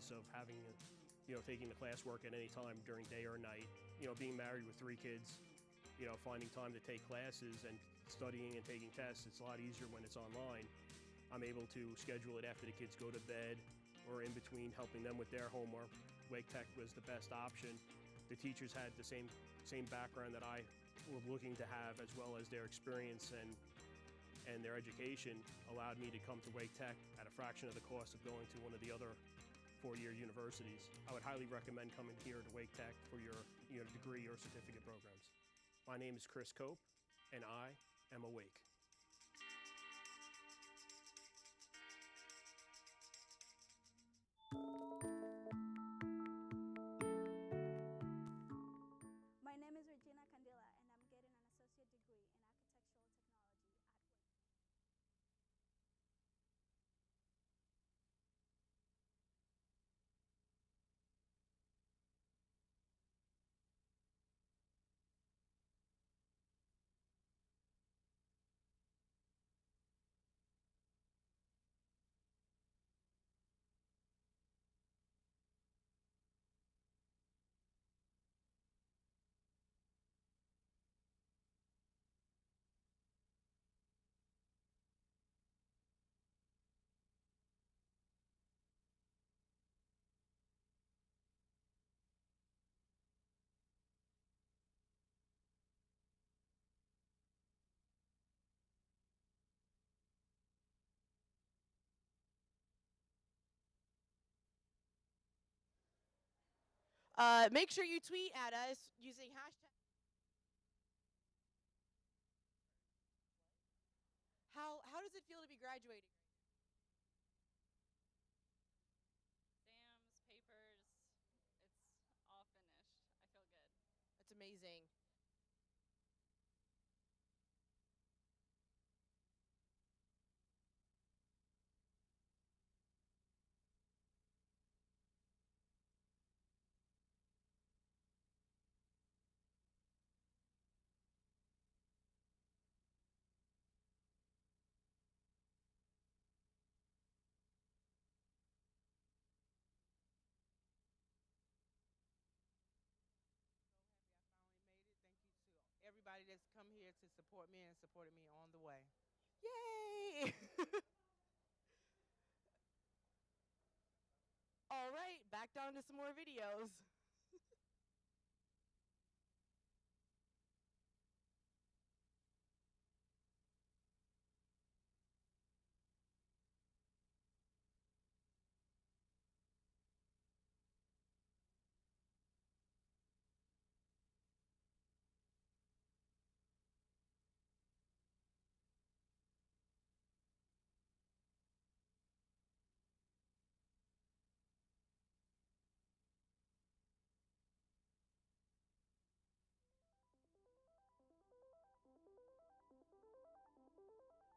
choice of having, taking the classwork at any time during day or night. Being married with 3 kids, finding time to take classes and studying and taking tests, it's a lot easier when it's online. I'm able to schedule it after the kids go to bed or in between helping them with their homework. Wake Tech was the best option. The teachers had the same background that I was looking to have, as well as their experience and their education allowed me to come to Wake Tech at a fraction of the cost of going to one of the other four-year universities. I would highly recommend coming here to Wake Tech for your degree or certificate programs. My name is Chris Cope, and I am awake. My name is Regina Candela, and I'm getting an associate degree in architectural technology at Wake. Make sure you tweet at us using hashtag. How does it feel to be graduating? Exams, papers, it's all finished. I feel good. That's amazing. Made it. Thank you to everybody that's come here to support me and supported me on the way. Yay! All right, back down to some more videos.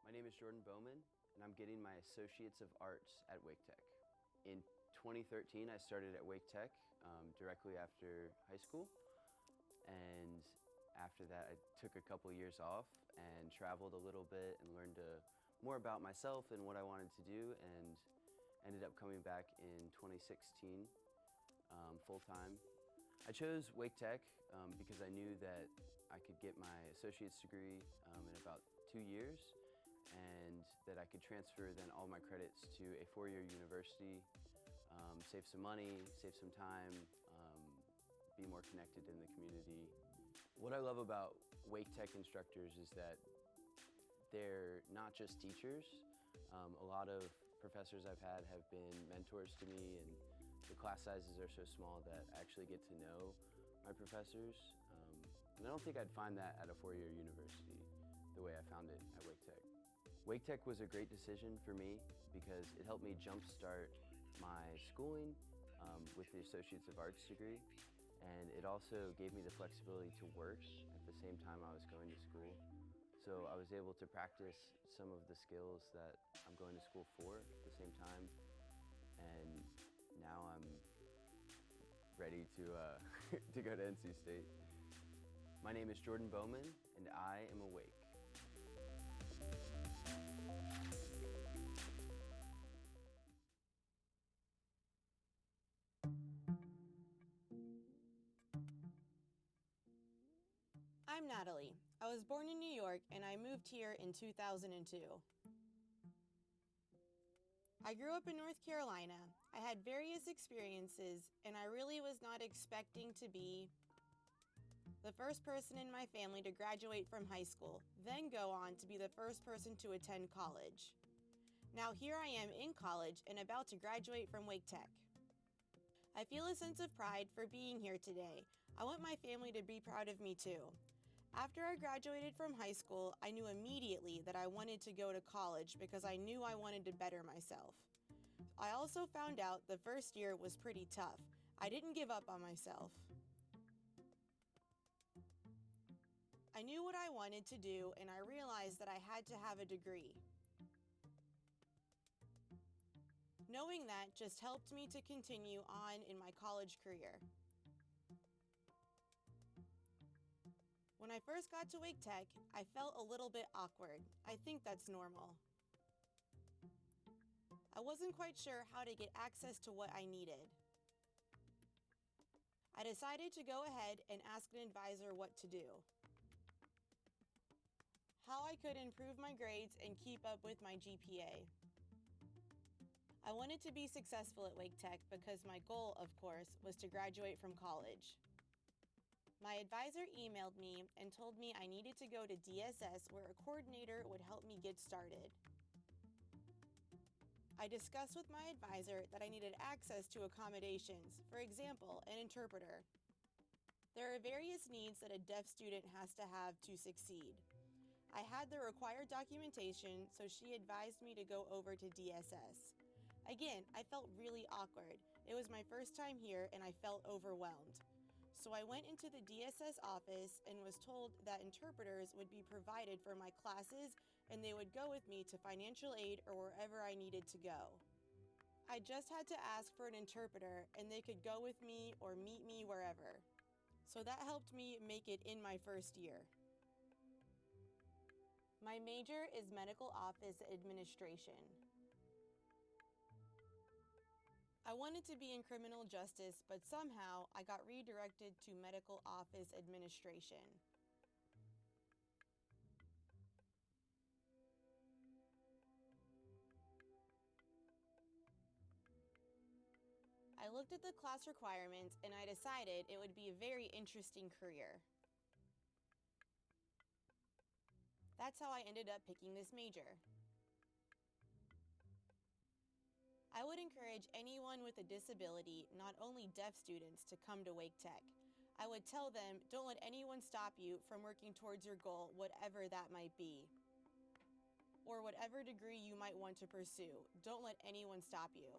My name is Jordan Bowman, and I'm getting my Associates of Arts at Wake Tech. In 2013, I started at Wake Tech directly after high school, and after that I took a couple years off and traveled a little bit and learned more about myself and what I wanted to do, and ended up coming back in 2016 full-time. I chose Wake Tech because I knew that I could get my associate's degree in about 2 years, and that I could transfer then all my credits to a four-year university, save some money, save some time, be more connected in the community. What I love about Wake Tech instructors is that they're not just teachers. A lot of professors I've had have been mentors to me, and the class sizes are so small that I actually get to know my professors. And I don't think I'd find that at a four-year university the way I found it at Wake Tech. Wake Tech was a great decision for me because it helped me jumpstart my schooling with the Associates of Arts degree, and it also gave me the flexibility to work at the same time I was going to school. So I was able to practice some of the skills that I'm going to school for at the same time, and now I'm ready to, to go to NC State. My name is Jordan Bowman, and I am awake. Natalie. I was born in New York and I moved here in 2002. I grew up in North Carolina. I had various experiences and I really was not expecting to be the first person in my family to graduate from high school, then go on to be the first person to attend college. Now here I am in college and about to graduate from Wake Tech. I feel a sense of pride for being here today. I want my family to be proud of me too. After I graduated from high school, I knew immediately that I wanted to go to college because I knew I wanted to better myself. I also found out the first year was pretty tough. I didn't give up on myself. I knew what I wanted to do and I realized that I had to have a degree. Knowing that just helped me to continue on in my college career. When I first got to Wake Tech, I felt a little bit awkward. I think that's normal. I wasn't quite sure how to get access to what I needed. I decided to go ahead and ask an advisor what to do. How I could improve my grades and keep up with my GPA. I wanted to be successful at Wake Tech because my goal, of course, was to graduate from college. My advisor emailed me and told me I needed to go to DSS where a coordinator would help me get started. I discussed with my advisor that I needed access to accommodations, for example, an interpreter. There are various needs that a deaf student has to have to succeed. I had the required documentation, so she advised me to go over to DSS. Again, I felt really awkward. It was my first time here and I felt overwhelmed. So I went into the DSS office and was told that interpreters would be provided for my classes and they would go with me to financial aid or wherever I needed to go. I just had to ask for an interpreter and they could go with me or meet me wherever. So that helped me make it in my first year. My major is medical office administration. I wanted to be in criminal justice, but somehow I got redirected to medical office administration. I looked at the class requirements and I decided it would be a very interesting career. That's how I ended up picking this major. I would encourage anyone with a disability, not only deaf students, to come to Wake Tech. I would tell them, don't let anyone stop you from working towards your goal, whatever that might be. Or whatever degree you might want to pursue. Don't let anyone stop you.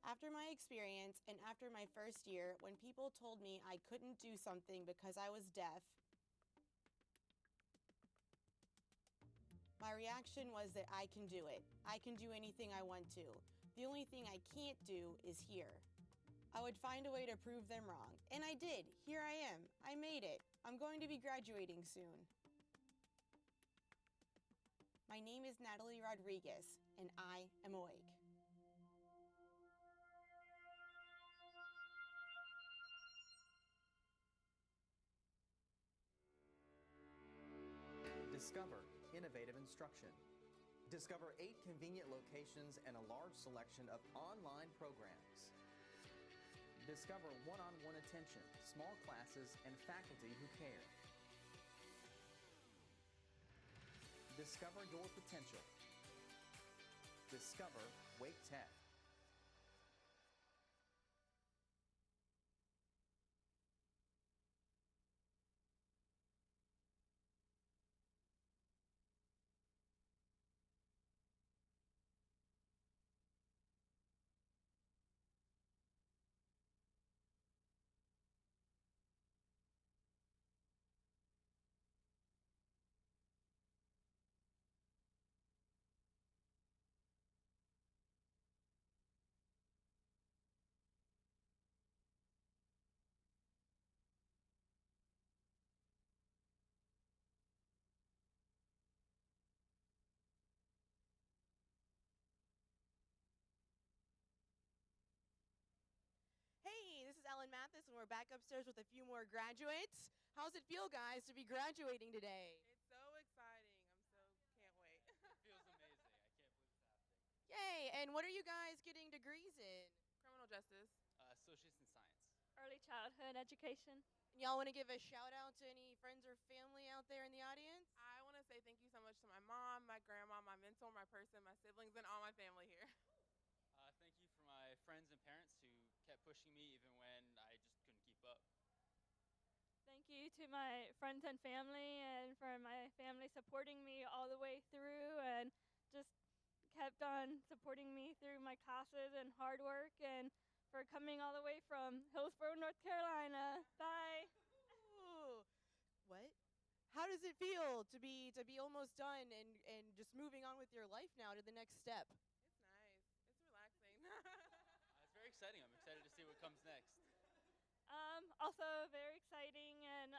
After my experience and after my first year, when people told me I couldn't do something because I was deaf, my reaction was that I can do it. I can do anything I want to. The only thing I can't do is hear. I would find a way to prove them wrong. And I did. Here I am. I made it. I'm going to be graduating soon. My name is Natalie Rodriguez, and I am awake. Discover innovative instruction. Discover 8 convenient locations and a large selection of online programs. Discover one-on-one attention, small classes, and faculty who care. Discover your potential. Discover Wake Tech. Alan Mathis, and we're back upstairs with a few more graduates. How's it feel, guys, to be graduating today? It's so exciting. Can't wait. It feels amazing. I can't believe it's happening. Yay! And what are you guys getting degrees in? Criminal justice. Associates in Science. Early childhood education. And y'all want to give a shout out to any friends or family out there in the audience? I want to say thank you so much to my mom, my grandma, my mentor, my person, my siblings, and all my family here. Thank you for my friends and parents who kept pushing me even when I just couldn't keep up. Thank you to my friends and family, and for my family supporting me all the way through and just kept on supporting me through my classes and hard work, and for coming all the way from Hillsborough, North Carolina. Bye. Ooh, what? How does it feel to be almost done and just moving on with your life now to the next step? It's nice. It's relaxing. It's very exciting. I'm excited to see what comes next. Also very exciting and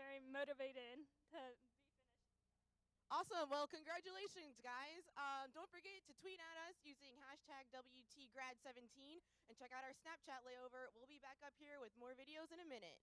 very motivated to be finished. Awesome. Well, congratulations, guys. Don't forget to tweet at us using hashtag WTGrad17 and check out our Snapchat layover. We'll be back up here with more videos in a minute.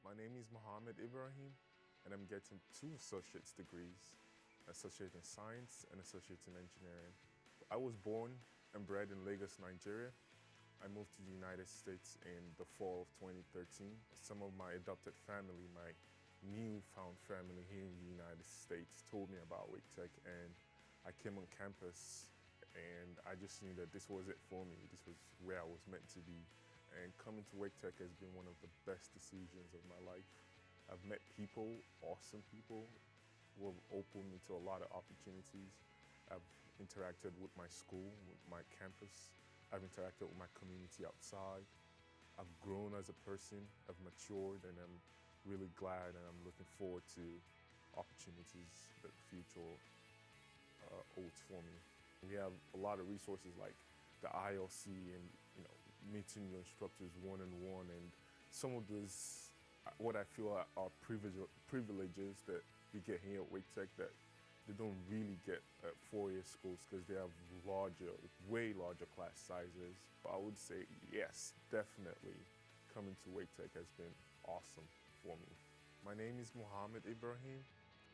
My name is Mohammed Ibrahim, and I'm getting 2 associate's degrees, Associate in Science and Associate in Engineering. I was born and bred in Lagos, Nigeria. I moved to the United States in the fall of 2013. Some of my adopted family, my newfound family here in the United States, told me about Wake Tech, and I came on campus and I just knew that this was it for me. This was where I was meant to be. And coming to Wake Tech has been one of the best decisions of my life. I've met people, awesome people, who have opened me to a lot of opportunities. I've interacted with my school, with my campus. I've interacted with my community outside. I've grown as a person, I've matured, and I'm really glad and I'm looking forward to opportunities that the future holds for me. We have a lot of resources like the ILC and, meeting your instructors one-on-one, and some of those, what I feel are privileges that we get here at Wake Tech that they don't really get at four-year schools because they have way larger class sizes. I would say yes, definitely coming to Wake Tech has been awesome for me. My name is Muhammad Ibrahim,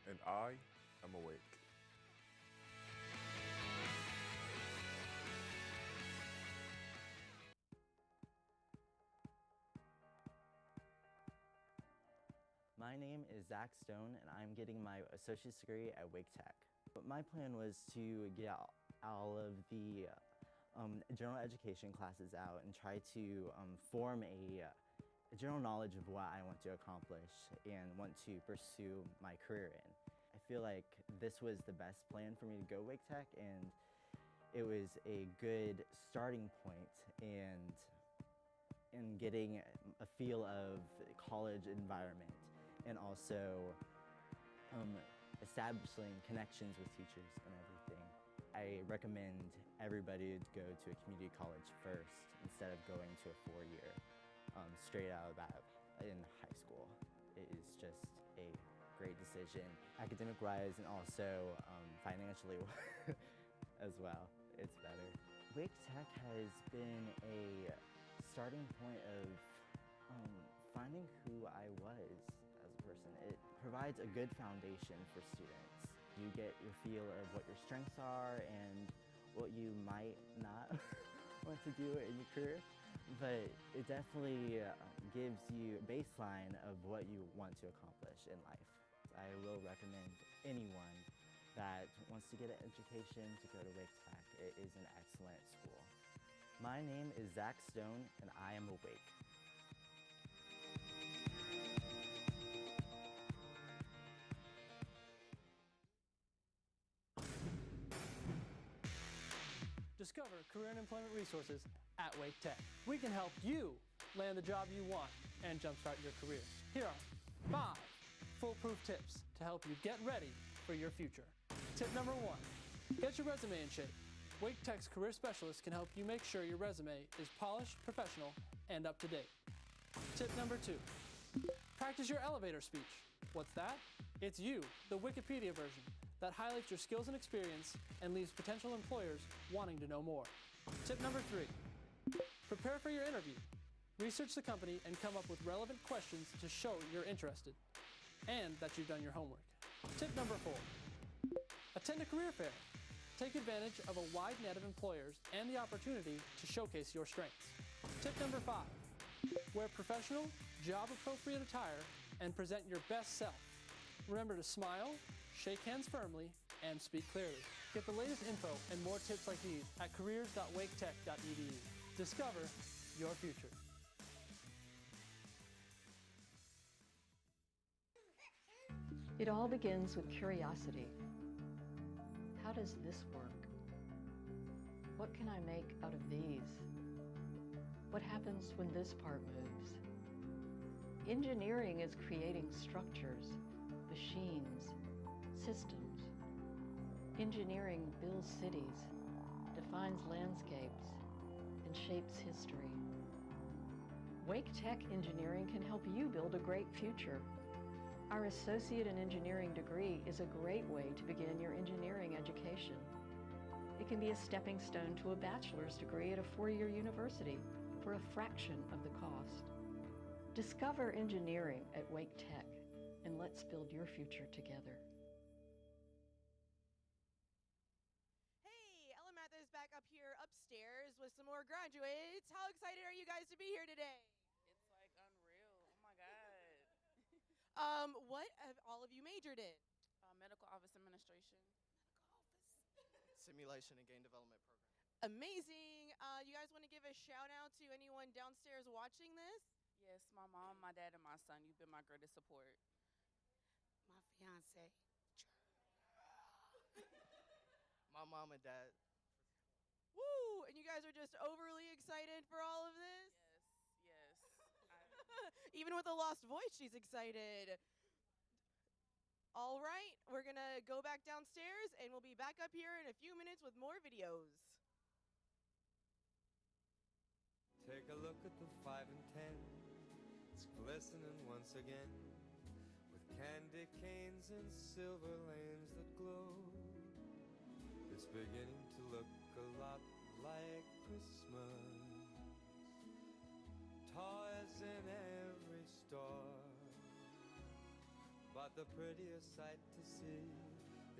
and I am awake. My name is Zach Stone, and I'm getting my associate's degree at Wake Tech. But my plan was to get all of the general education classes out and try to form a general knowledge of what I want to accomplish and want to pursue my career in. I feel like this was the best plan for me to go Wake Tech, and it was a good starting point in getting a feel of the college environment, and also establishing connections with teachers and everything. I recommend everybody to go to a community college first instead of going to a four-year straight out of that in high school. It is just a great decision, academic-wise and also financially as well. It's better. Wake Tech has been a starting point of finding who I was as a person. It provides a good foundation for students. You get your feel of what your strengths are and what you might not want to do in your career, but it definitely gives you a baseline of what you want to accomplish in life. I will recommend anyone that wants to get an education to go to Wake Tech. It is an excellent school. My name is Zach Stone, and I am awake. Discover career and employment resources at Wake Tech. We can help you land the job you want and jumpstart your career. Here are 5 foolproof tips to help you get ready for your future. Tip number 1, get your resume in shape. Wake Tech's career specialist can help you make sure your resume is polished, professional, and up to date. Tip number 2, practice your elevator speech. What's that? It's you, the Wikipedia version, that highlights your skills and experience and leaves potential employers wanting to know more. Tip number 3, prepare for your interview. Research the company and come up with relevant questions to show you're interested and that you've done your homework. Tip number 4, attend a career fair. Take advantage of a wide net of employers and the opportunity to showcase your strengths. Tip number 5, wear professional, job-appropriate attire and present your best self. Remember to smile, shake hands firmly, and speak clearly. Get the latest info and more tips like these at careers.waketech.edu. Discover your future. It all begins with curiosity. How does this work? What can I make out of these? What happens when this part moves? Engineering is creating structures, machines, systems. Engineering builds cities, defines landscapes, and shapes history. Wake Tech Engineering can help you build a great future. Our Associate in Engineering degree is a great way to begin your engineering education. It can be a stepping stone to a bachelor's degree at a four-year university for a fraction of the cost. Discover engineering at Wake Tech, and let's build your future together. Hey, Ella Mathers back up here upstairs with some more graduates. How excited are you guys to be here today? It's like unreal. Oh my God. What have all of you majored in? Medical office administration. Simulation and game development program. Amazing. You guys want to give a shout out to anyone downstairs watching this? Yes, my mom, my dad, and my son. You've been my greatest support. My fiance. My mom and dad. Woo! And you guys are just overly excited for all of this? Yes. Even with a lost voice, she's excited. All right, we're going to go back downstairs, and we'll be back up here in a few minutes with more videos. Take a look at the 5 and 10. It's glistening once again with candy canes and silver lanes that glow. It's beginning to look a lot like Christmas. Toys in But the prettiest sight to see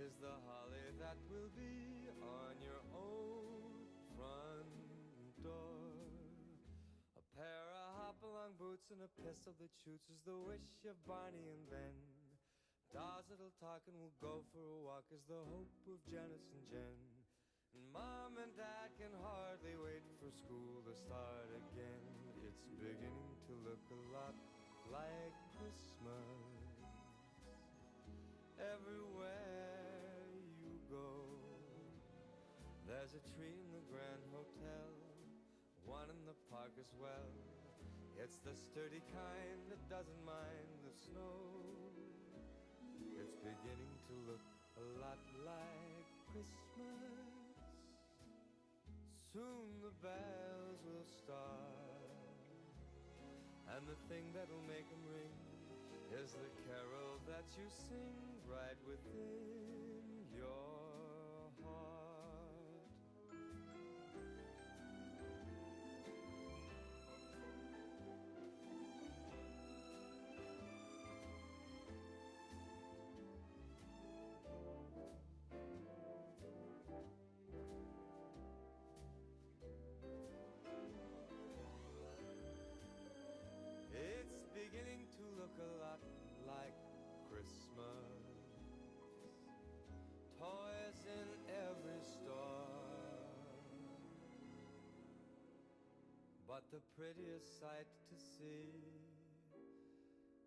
is the holly that will be on your own front door. A pair of hop-along boots and a pistol that shoots is the wish of Barney and Ben. Dolls that'll talk and will go for a walk is the hope of Janice and Jen. And Mom and Dad can hardly wait for school to start again. It's beginning to look a lot like Christmas everywhere you go. There's a tree in the Grand Hotel, one in the park as well. It's the sturdy kind that doesn't mind the snow. It's beginning to look a lot like Christmas. Soon the bells will start, and the thing that'll make them ring is the carol that you sing right within your heart. It's beginning to look a lot like Christmas. Toys in every store. But the prettiest sight to see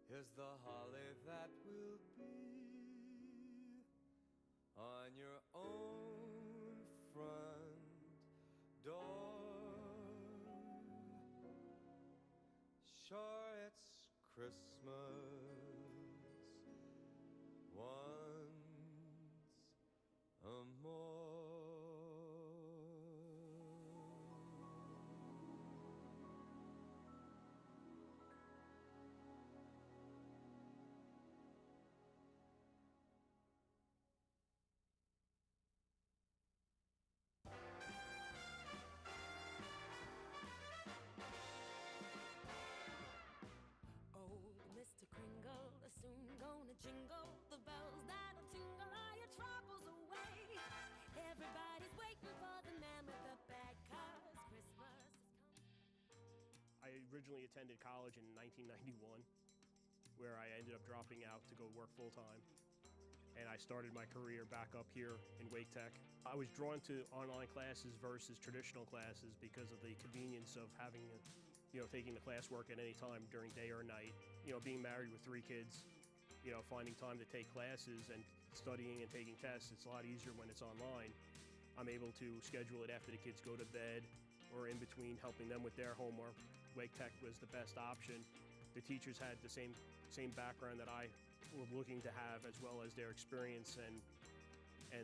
is the holly that will be on your own front door. Sure, it's Christmas once more. Mr. Kringle is soon gonna jingle the bells that'll tingle all your troubles away. Everybody's waiting for the man with the bag, 'cause Christmas is coming. I originally attended college in 1991, where I ended up dropping out to go work full-time. And I started my career back up here in Wake Tech. I was drawn to online classes versus traditional classes because of the convenience of having, taking the classwork at any time during day or night. Being married with 3 kids, finding time to take classes and studying and taking tests, it's a lot easier when it's online. I'm able to schedule it after the kids go to bed or in between helping them with their homework. Wake Tech was the best option. The teachers had the same background that I was looking to have, as well as their experience and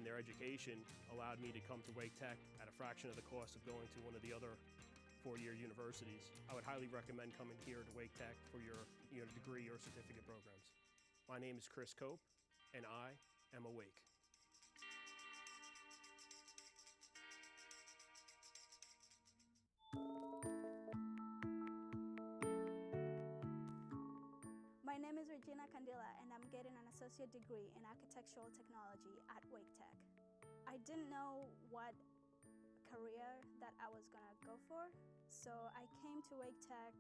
their education allowed me to come to Wake Tech at a fraction of the cost of going to one of the other 4-year universities. I would highly recommend coming here to Wake Tech for your degree or certificate programs. My name is Chris Cope, and I am awake. My name is Regina Candila, and I'm getting an associate degree in architectural technology at Wake Tech. I didn't know what career that I was gonna go for, so I came to Wake Tech.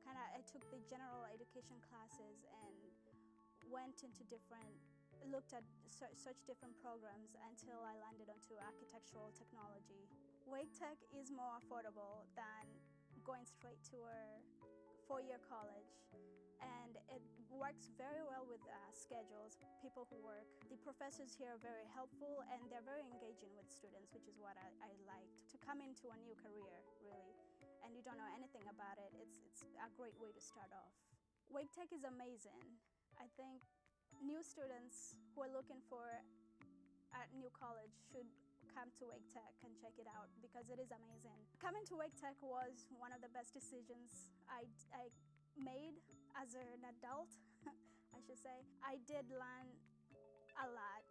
I took the general education classes and looked at such different programs until I landed onto architectural technology. Wake Tech is more affordable than going straight to a 4-year college, and it works very well with schedules, people who work. The professors here are very helpful, and they're very engaging with students, which is what I liked. To come into a new career, really, and you don't know anything about it, it's a great way to start off. Wake Tech is amazing. I think new students who are looking for a new college should come to Wake Tech and check it out, because it is amazing. Coming to Wake Tech was one of the best decisions I made as an adult, I should say. I did learn a lot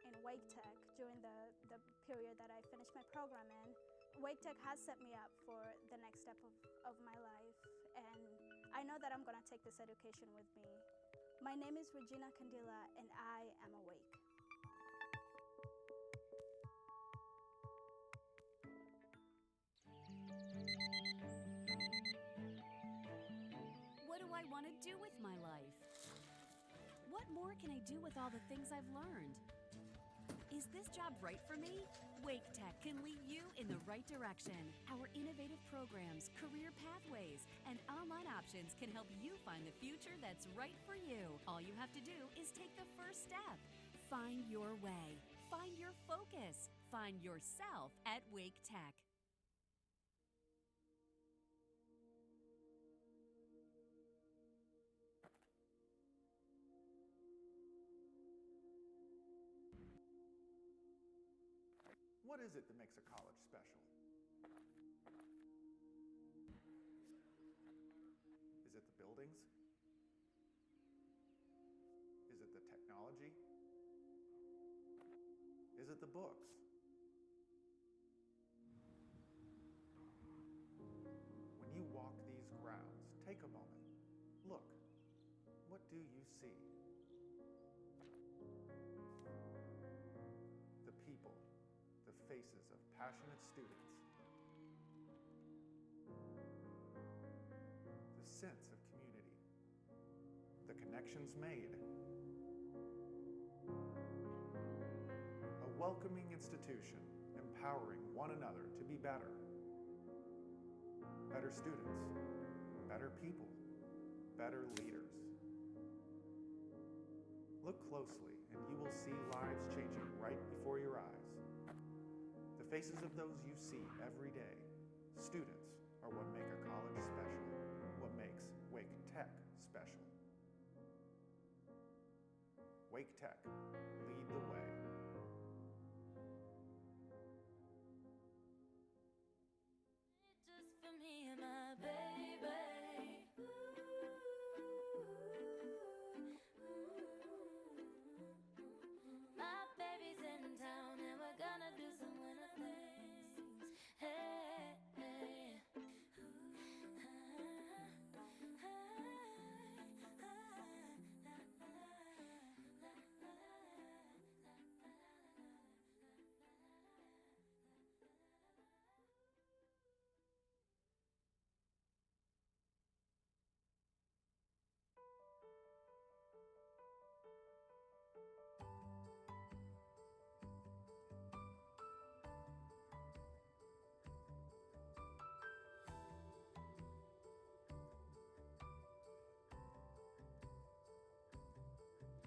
in Wake Tech during the period that I finished my program in. Wake Tech has set me up for the next step of my life, and I know that I'm going to take this education with me My name is Regina Candila, and I am awake. What do I want to do with my life? What more can I do with all the things I've learned? Is this job right for me? Wake Tech can lead you in the right direction. Our innovative programs, career pathways, and online options can help you find the future that's right for you. All you have to do is take the first step. Find your way. Find your focus. Find yourself at Wake Tech. What is it that makes a college special? Is it the buildings? Is it the technology? Is it the books? When you walk these grounds, take a moment. Look, what do you see? The people, the faces of passionate students, the sense of community, the connections made, a welcoming institution empowering one another to be better. Better students, better people, better leaders. Look closely and you will see lives changing right before your eyes. The faces of those you see every day, students, are what make a college special, what makes Wake Tech special. Wake Tech, lead the way. Just for me and my baby. My baby's in town and we're gonna do some winter things. Hey, hey.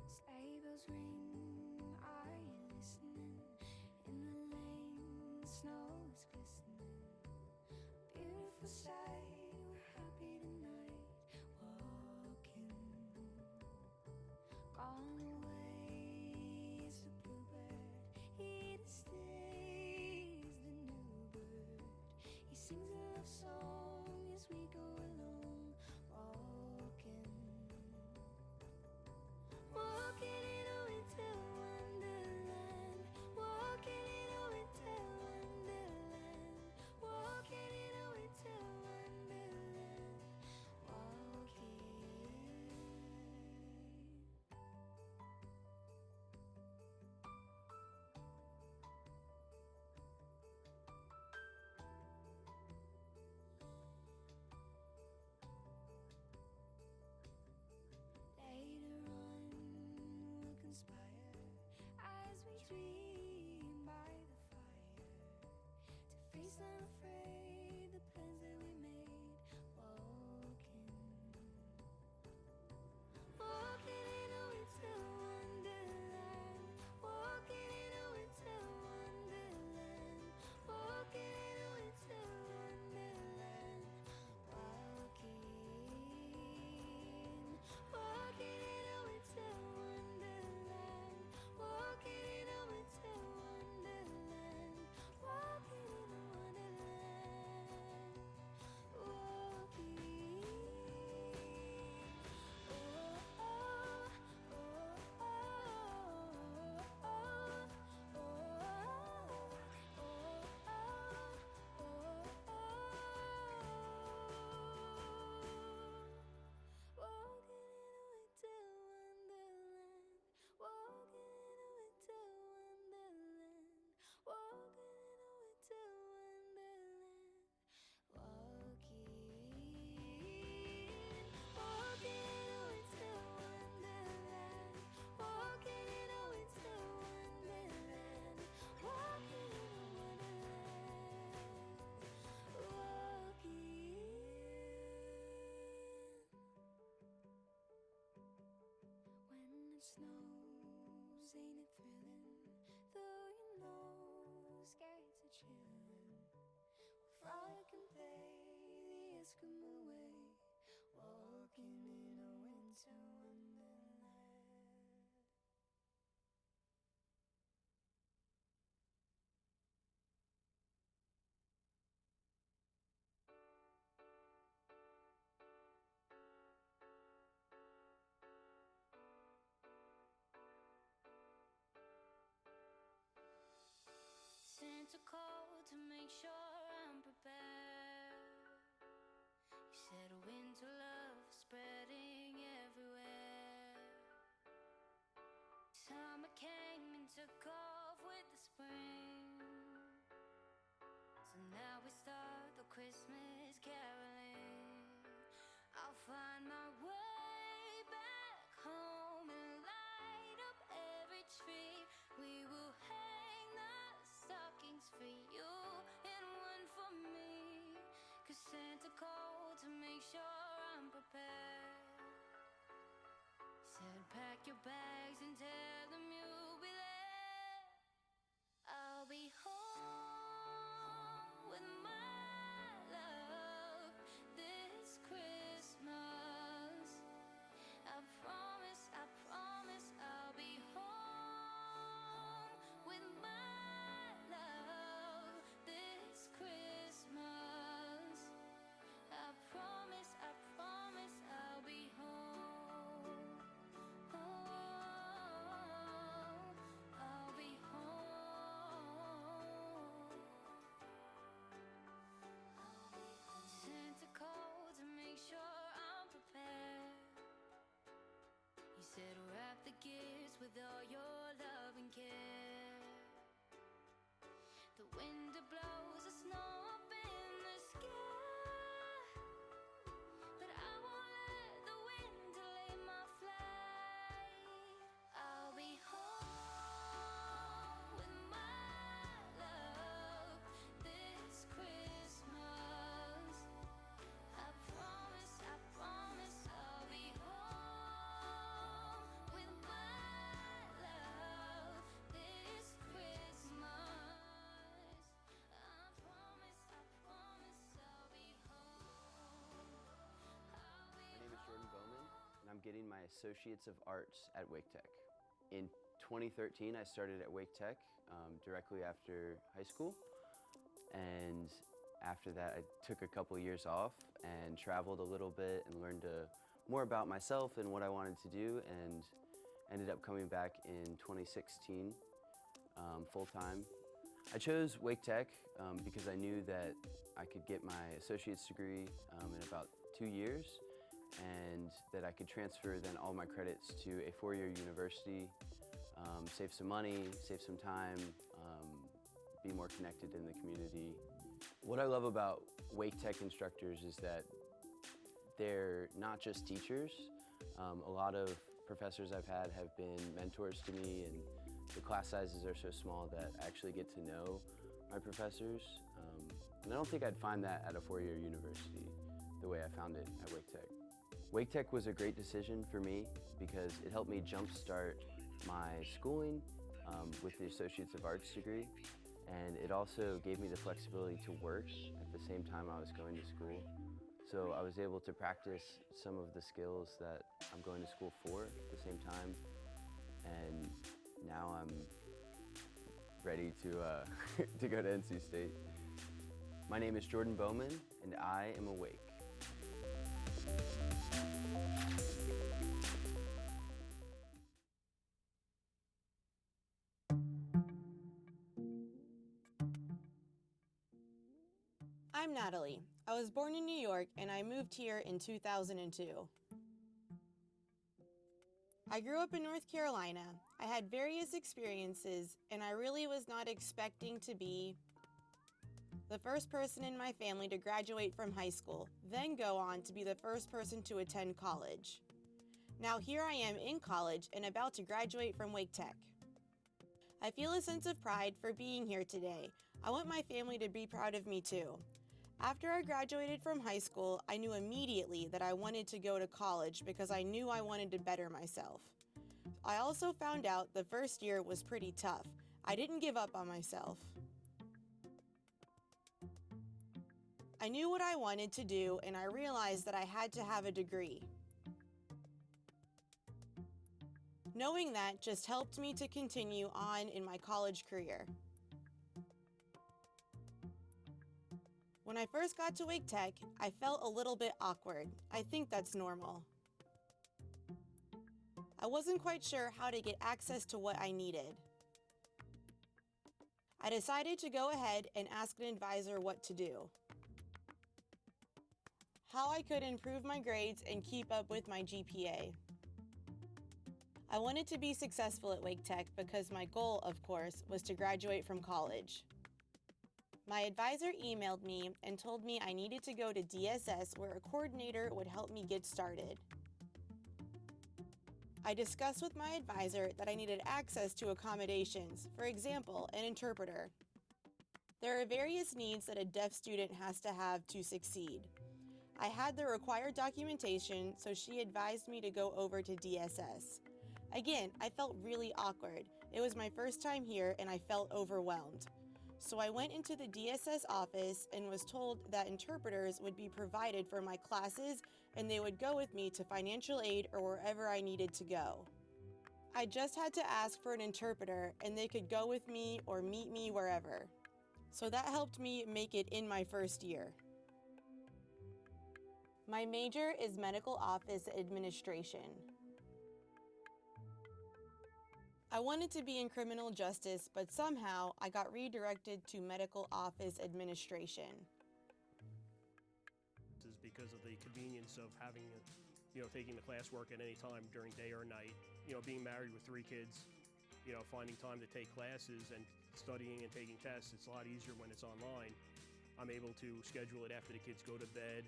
Sleigh bells ring, are you listening? In the lane, the snow is glistening. Beautiful sight, we're happy tonight. Walking, gone away is the bluebird. He that stays the new bird. He sings a love song as we go along. Walking. Walking in a winter wonderland. Walking in a winter wonderland. Walking in a winter wonderland. moves, ain't it thrilling? Though you know, scared to chillin'. Frolic and play the Eskimo way, walking in a winter wonderland. Santa called to make sure I'm prepared. He said winter love spreading everywhere. Summer came and took off with the spring. So now we start the Christmas caroling. I'll find my way back home and light up every tree. We will hang the stockings for you and one for me. 'Cause Santa called to make sure I'm prepared. Said pack your bags and tell them you'll be there. I'll be home with my love this Christmas. I promise I'll be home with my love this Christmas. I promise I'll be home. I'll be home. Santa called to make sure I'm prepared. He said wrap the gifts with all your love and care. The wind blows the snow up in the sky, but I won't let the wind delay my flight. I'll be home with my love this Christmas. I promise I'll be home with my love this Christmas. I promise I'll be home. My name is Jordan Bowman, and I'm getting my Associates of Arts at Wake Tech. In 2013, I started at Wake Tech directly after high school, and after that, I took a couple years off and traveled a little bit and learned more about myself and what I wanted to do, and ended up coming back in 2016 full-time. I chose Wake Tech because I knew that I could get my associate's degree in about 2 years, and that I could transfer then all my credits to a four-year university, save some money, save some time, be more connected in the community. What I love about Wake Tech instructors is that they're not just teachers. A lot of professors I've had have been mentors to me, and the class sizes are so small that I actually get to know my professors. And I don't think I'd find that at a four-year university the way I found it at Wake Tech. Wake Tech was a great decision for me because it helped me jumpstart my schooling with the Associates of Arts degree, and it also gave me the flexibility to work at the same time I was going to school. So I was able to practice some of the skills that I'm going to school for at the same time, and now I'm ready to to go to NC State. My name is Jordan Bowman, and I am awake. I'm Natalie. I was born in New York and I moved here in 2002. I grew up in North Carolina. I had various experiences and I really was not expecting to be the first person in my family to graduate from high school, then go on to be the first person to attend college. Now here I am in college and about to graduate from Wake Tech. I feel a sense of pride for being here today. I want my family to be proud of me too. After I graduated from high school, I knew immediately that I wanted to go to college because I knew I wanted to better myself. I also found out the first year was pretty tough. I didn't give up on myself. I knew what I wanted to do, and I realized that I had to have a degree. Knowing that just helped me to continue on in my college career. When I first got to Wake Tech, I felt a little bit awkward. I think that's normal. I wasn't quite sure how to get access to what I needed. I decided to go ahead and ask an advisor what to do. How I could improve my grades and keep up with my GPA. I wanted to be successful at Wake Tech because my goal, of course, was to graduate from college. My advisor emailed me and told me I needed to go to DSS where a coordinator would help me get started. I discussed with my advisor that I needed access to accommodations, for example, an interpreter. There are various needs that a deaf student has to have to succeed. I had the required documentation, so she advised me to go over to DSS. Again, I felt really awkward. It was my first time here and I felt overwhelmed. So I went into the DSS office and was told that interpreters would be provided for my classes and they would go with me to financial aid or wherever I needed to go. I just had to ask for an interpreter and they could go with me or meet me wherever. So that helped me make it in my first year. My major is medical office administration. I wanted to be in criminal justice, but somehow I got redirected to medical office administration. This is because of the convenience of having, taking the classwork at any time during day or night. Being married with 3 kids, finding time to take classes and studying and taking tests, it's a lot easier when it's online. I'm able to schedule it after the kids go to bed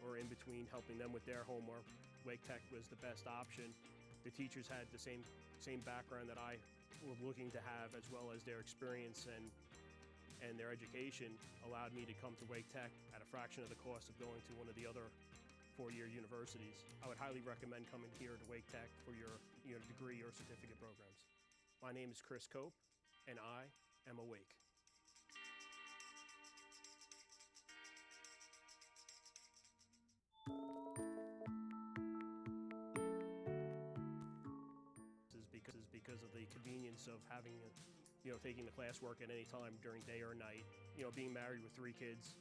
or in between helping them with their homework. Wake Tech was the best option. The teachers had the same background that I was looking to have, as well as their experience and their education allowed me to come to Wake Tech at a fraction of the cost of going to one of the other 4-year universities. I would highly recommend coming here to Wake Tech for your degree or certificate programs. My name is Chris Cope, and I am awake. Because of the convenience of having, taking the classwork at any time during day or night. Being married with 3 kids,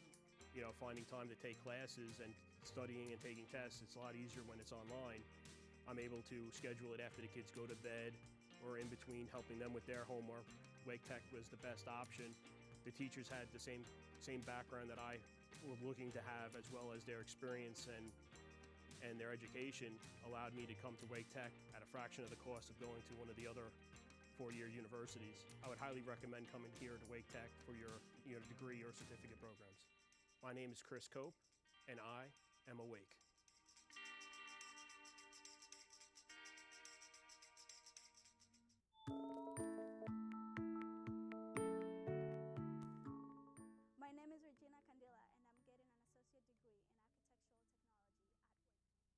finding time to take classes and studying and taking tests, it's a lot easier when it's online. I'm able to schedule it after the kids go to bed or in between helping them with their homework. Wake Tech was the best option. The teachers had the same background that I was looking to have, as well as their experience and their education allowed me to come to Wake Tech at a fraction of the cost of going to one of the other 4-year universities. I would highly recommend coming here to Wake Tech for your degree or certificate programs. My name is Chris Cope, and I am awake. My name is Regina Candila, and I'm getting an associate degree in architectural technology at Wake.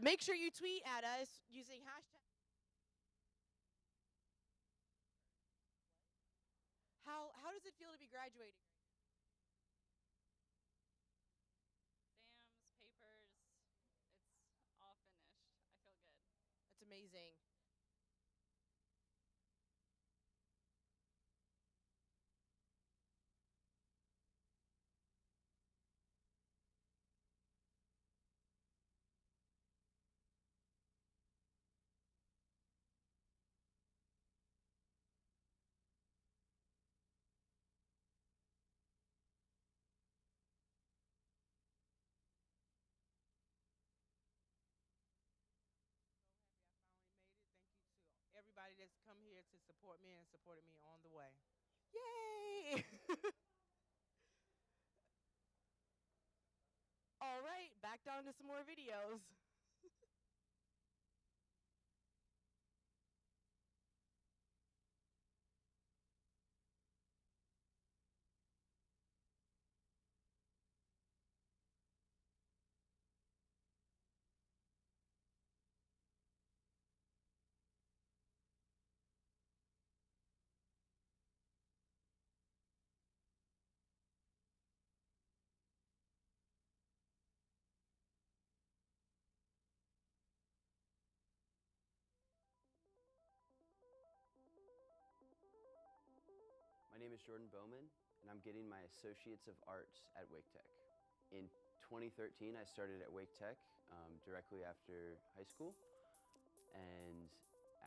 Make sure you tweet at us using hashtag. How does it feel to be graduating? Exams, papers, it's all finished. I feel good. That's amazing. always come here to support me and supported me on the way. Yay! All right, back down to some more videos. My name is Jordan Bowman, and I'm getting my Associates of Arts at Wake Tech. In 2013, I started at Wake Tech directly after high school, and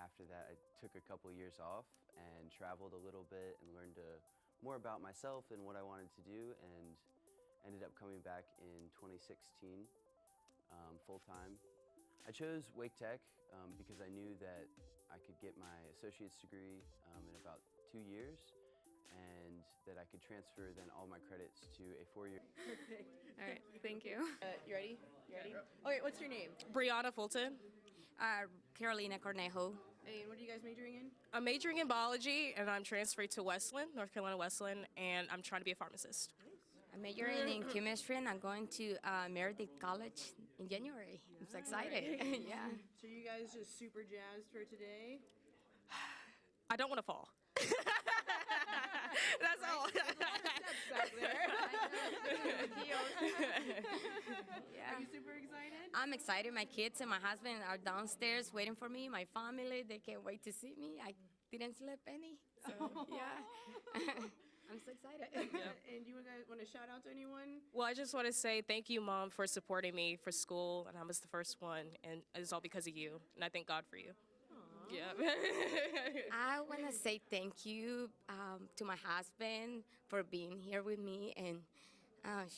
after that, I took a couple years off and traveled a little bit and learned more about myself and what I wanted to do, and ended up coming back in 2016 full-time. I chose Wake Tech because I knew that I could get my associate's degree in about 2 years, and that I could transfer then all my credits to a 4-year. Perfect. All right, thank you. You ready? You ready? Okay, what's your name? Brianna Fulton. Carolina Cornejo. And what are you guys majoring in? I'm majoring in biology, and I'm transferred to Westland, North Carolina Westland, and I'm trying to be a pharmacist. I'm majoring in chemistry, and I'm going to Meredith College in January. I'm so excited. Yeah. So you guys just super jazzed for today? I don't want to fall. That's all. Yeah. Are you super excited? I'm excited. My kids and my husband are downstairs waiting for me. My family, they can't wait to see me. I didn't sleep any. So, yeah. I'm so excited. And you guys want to shout out to anyone? Well, I just want to say thank you, Mom, for supporting me for school, and I was the first one, and it's all because of you, and I thank God for you. Yeah. I want to say thank you to my husband for being here with me and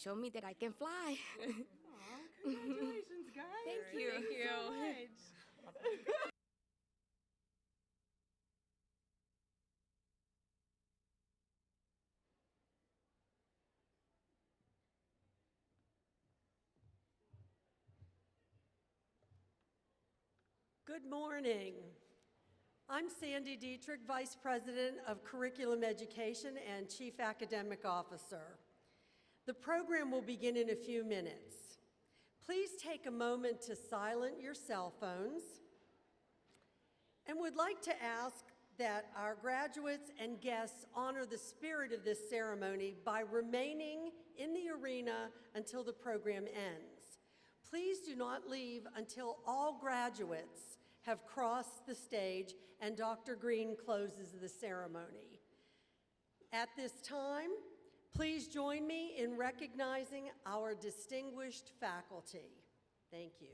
show me that I can fly. Congratulations, guys. Thank you. Thank you so much. Good morning. I'm Sandy Dietrich, Vice President of Curriculum Education and Chief Academic Officer. The program will begin in a few minutes. Please take a moment to silence your cell phones, and would like to ask that our graduates and guests honor the spirit of this ceremony by remaining in the arena until the program ends. Please do not leave until all graduates have crossed the stage and Dr. Green closes the ceremony. At this time, please join me in recognizing our distinguished faculty. Thank you.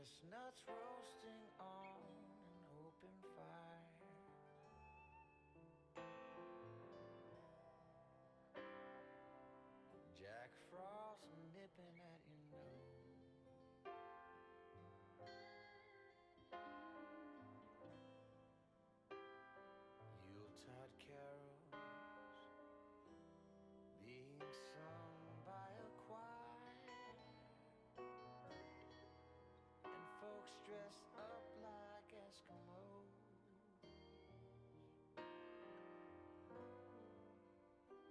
chestnuts roasting on an open fire. Jack Frost nipping at your nose. Yuletide carols being sung by a choir, and folks dressed up like Eskimos.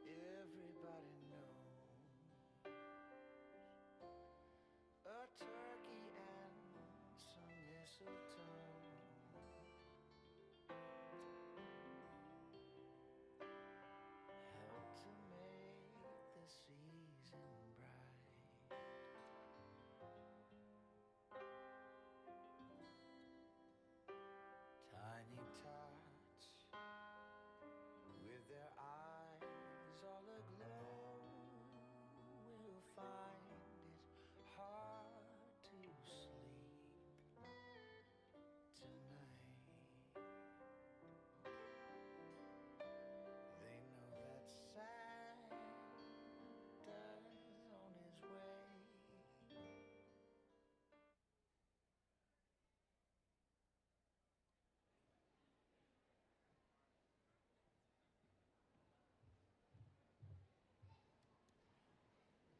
Everybody knows a turkey and some mistletoe help to make the season bright. Tiny tots with their eyes all aglow will find it hard to sleep tonight. They know that Santa's on his way.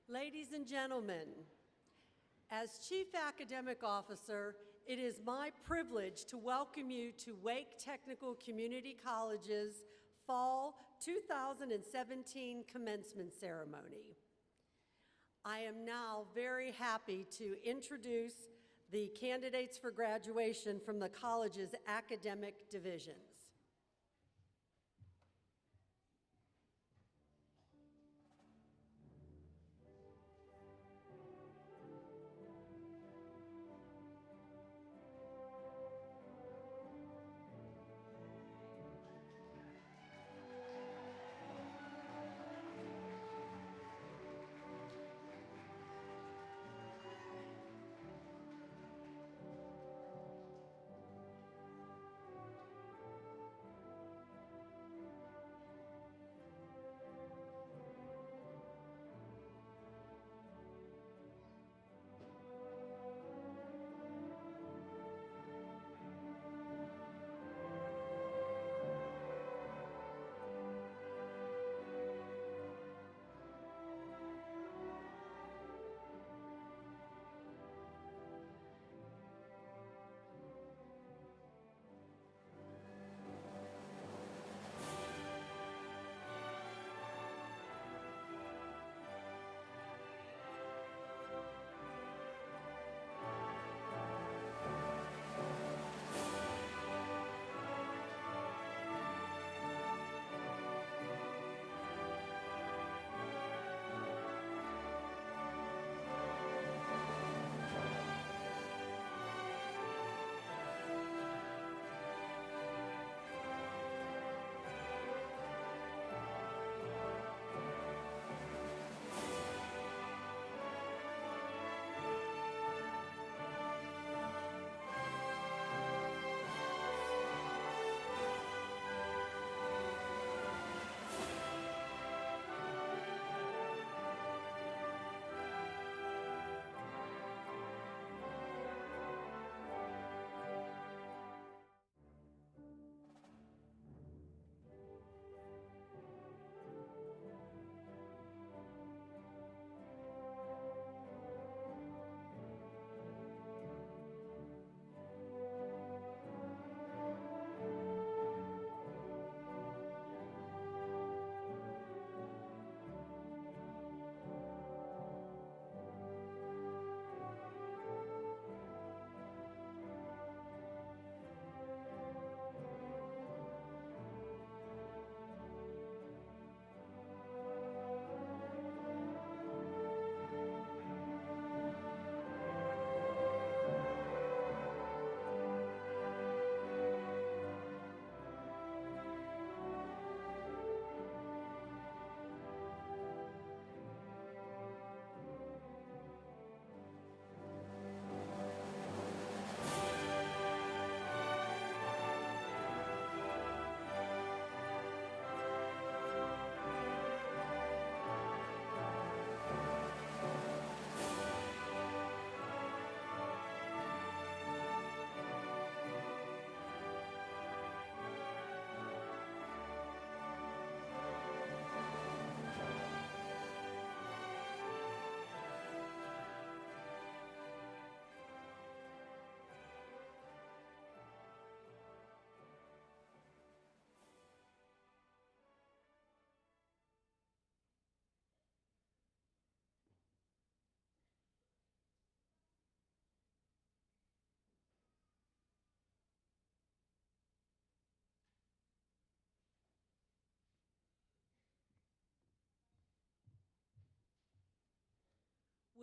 Ladies and gentlemen, as Chief Academic Officer, it is my privilege to welcome you to Wake Technical Community College's Fall 2017 Commencement Ceremony. I am now very happy to introduce the candidates for graduation from the college's academic divisions.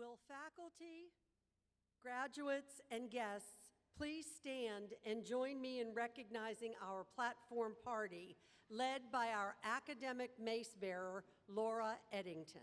Will faculty, graduates, and guests please stand and join me in recognizing our platform party, led by our academic mace bearer, Laura Eddington.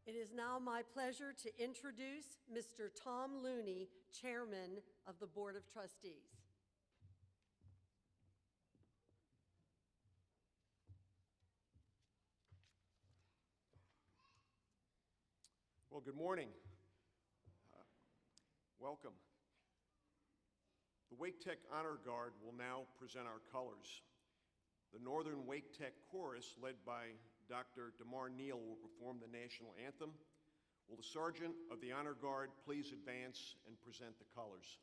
It is now my pleasure to introduce Mr. Tom Looney, Chairman of the Board of Trustees. Well, good morning. Welcome. The Wake Tech Honor Guard will now present our colors. The Northern Wake Tech Chorus, led by Dr. Damar Neal, will perform the national anthem. Will the Sergeant of the Honor Guard please advance and present the colors?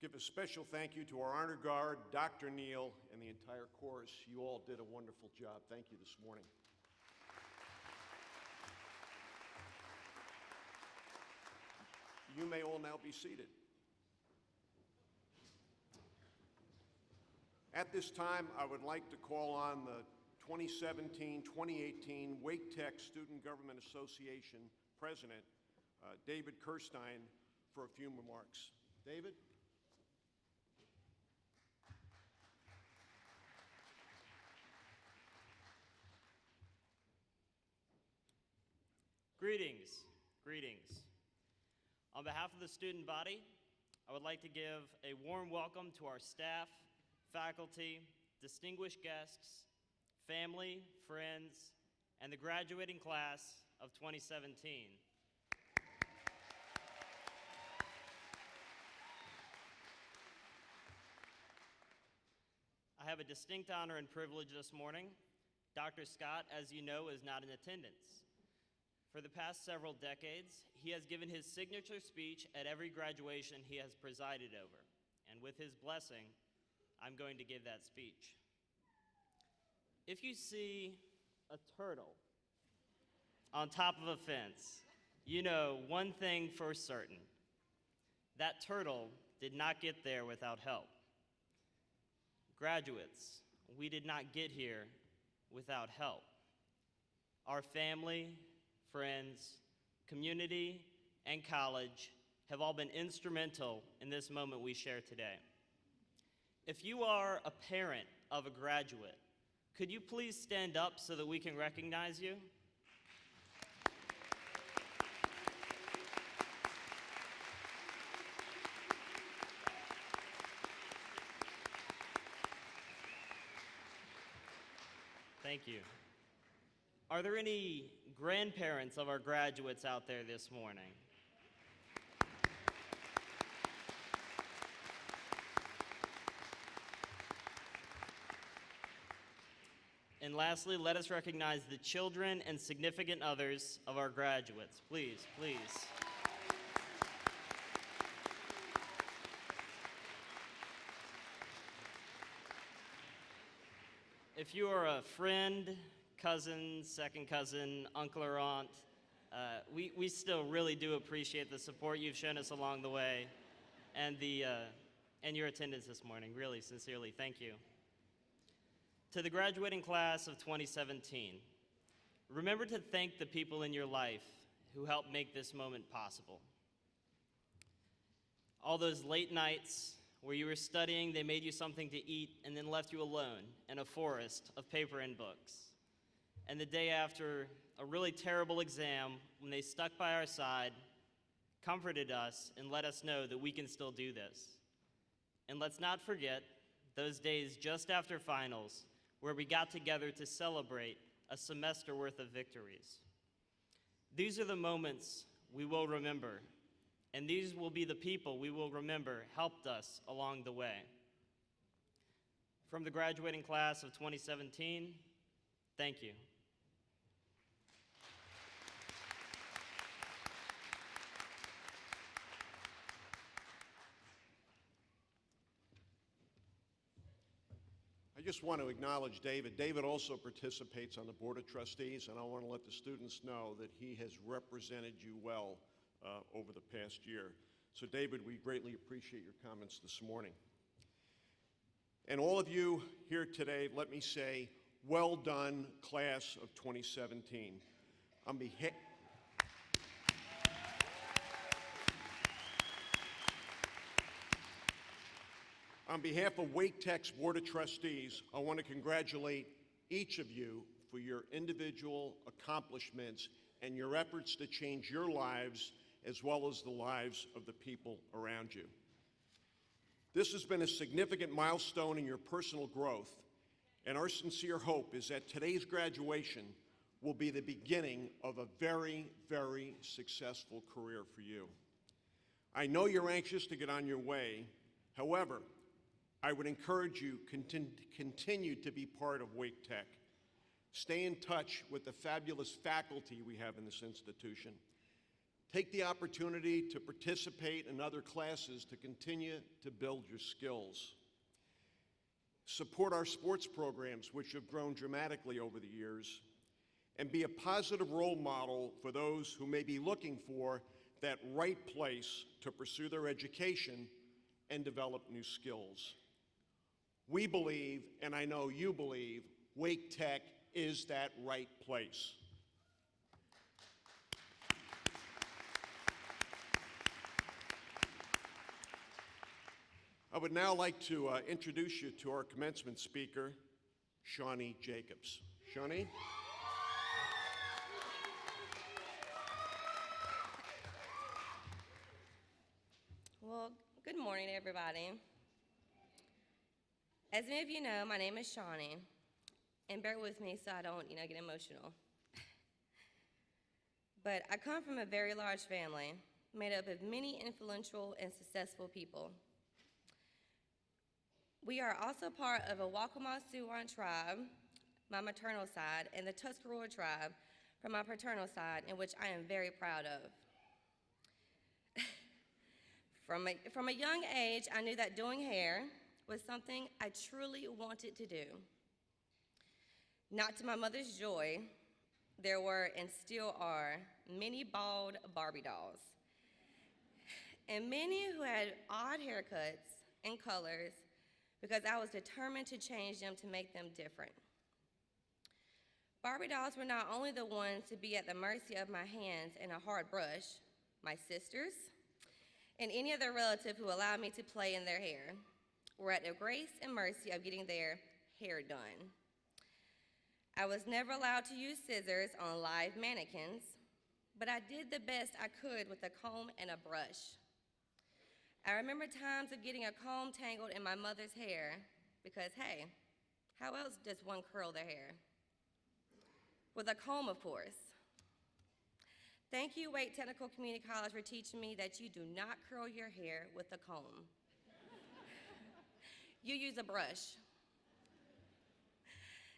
Give a special thank you to our Honor Guard, Dr. Neal, and the entire chorus. You all did a wonderful job. Thank you this morning. You may all now be seated. At this time, I would like to call on the 2017-2018 Wake Tech Student Government Association President, David Kirstein, for a few remarks. David? Greetings, greetings. On behalf of the student body, I would like to give a warm welcome to our staff, faculty, distinguished guests, family, friends, and the graduating class of 2017. I have a distinct honor and privilege this morning. Dr. Scott, as you know, is not in attendance. For the past several decades, he has given his signature speech at every graduation he has presided over. And with his blessing, I'm going to give that speech. If you see a turtle on top of a fence, you know one thing for certain. That turtle did not get there without help. Graduates, we did not get here without help. Our family, friends, community, and college have all been instrumental in this moment we share today. If you are a parent of a graduate, could you please stand up so that we can recognize you? Thank you. Are there any grandparents of our graduates out there this morning? And lastly, let us recognize the children and significant others of our graduates. Please, please. If you are a friend, cousin, second cousin, uncle or aunt, we still really do appreciate the support you've shown us along the way and your attendance this morning. Really, sincerely, thank you. To the graduating class of 2017, remember to thank the people in your life who helped make this moment possible. All those late nights where you were studying, they made you something to eat and then left you alone in a forest of paper and books. And the day after a really terrible exam, when they stuck by our side, comforted us and let us know that we can still do this. And let's not forget those days just after finals where we got together to celebrate a semester worth of victories. These are the moments we will remember, and these will be the people we will remember helped us along the way. From the graduating class of 2017, thank you. I just want to acknowledge David. David also participates on the Board of Trustees, and I want to let the students know that he has represented you well over the past year. So David, we greatly appreciate your comments this morning. And all of you here today, let me say, well done, class of 2017. On behalf of Wake Tech's Board of Trustees, I want to congratulate each of you for your individual accomplishments and your efforts to change your lives as well as the lives of the people around you. This has been a significant milestone in your personal growth, and our sincere hope is that today's graduation will be the beginning of a very, very successful career for you. I know you're anxious to get on your way. However, I would encourage you to continue to be part of Wake Tech. Stay in touch with the fabulous faculty we have in this institution. Take the opportunity to participate in other classes to continue to build your skills. Support our sports programs, which have grown dramatically over the years, and be a positive role model for those who may be looking for that right place to pursue their education and develop new skills. We believe, and I know you believe, Wake Tech is that right place. I would now like to introduce you to our commencement speaker, Shawnee Jacobs. Shawnee? Good morning, everybody. As many of you know, my name is Shawnee, and bear with me so I don't, get emotional. But I come from a very large family made up of many influential and successful people. We are also part of a Waccamaw Siouan tribe, my maternal side, and the Tuscarora tribe from my paternal side, in which I am very proud of. From a young age, I knew that doing hair was something I truly wanted to do. Not to my mother's joy, there were and still are many bald Barbie dolls, and many who had odd haircuts and colors because I was determined to change them to make them different. Barbie dolls were not only the ones to be at the mercy of my hands and a hard brush, my sisters, and any other relative who allowed me to play in their hair were at the grace and mercy of getting their hair done. I was never allowed to use scissors on live mannequins, but I did the best I could with a comb and a brush. I remember times of getting a comb tangled in my mother's hair because, hey, how else does one curl their hair? With a comb, of course. Thank you, Wake Technical Community College, for teaching me that you do not curl your hair with a comb. You use a brush.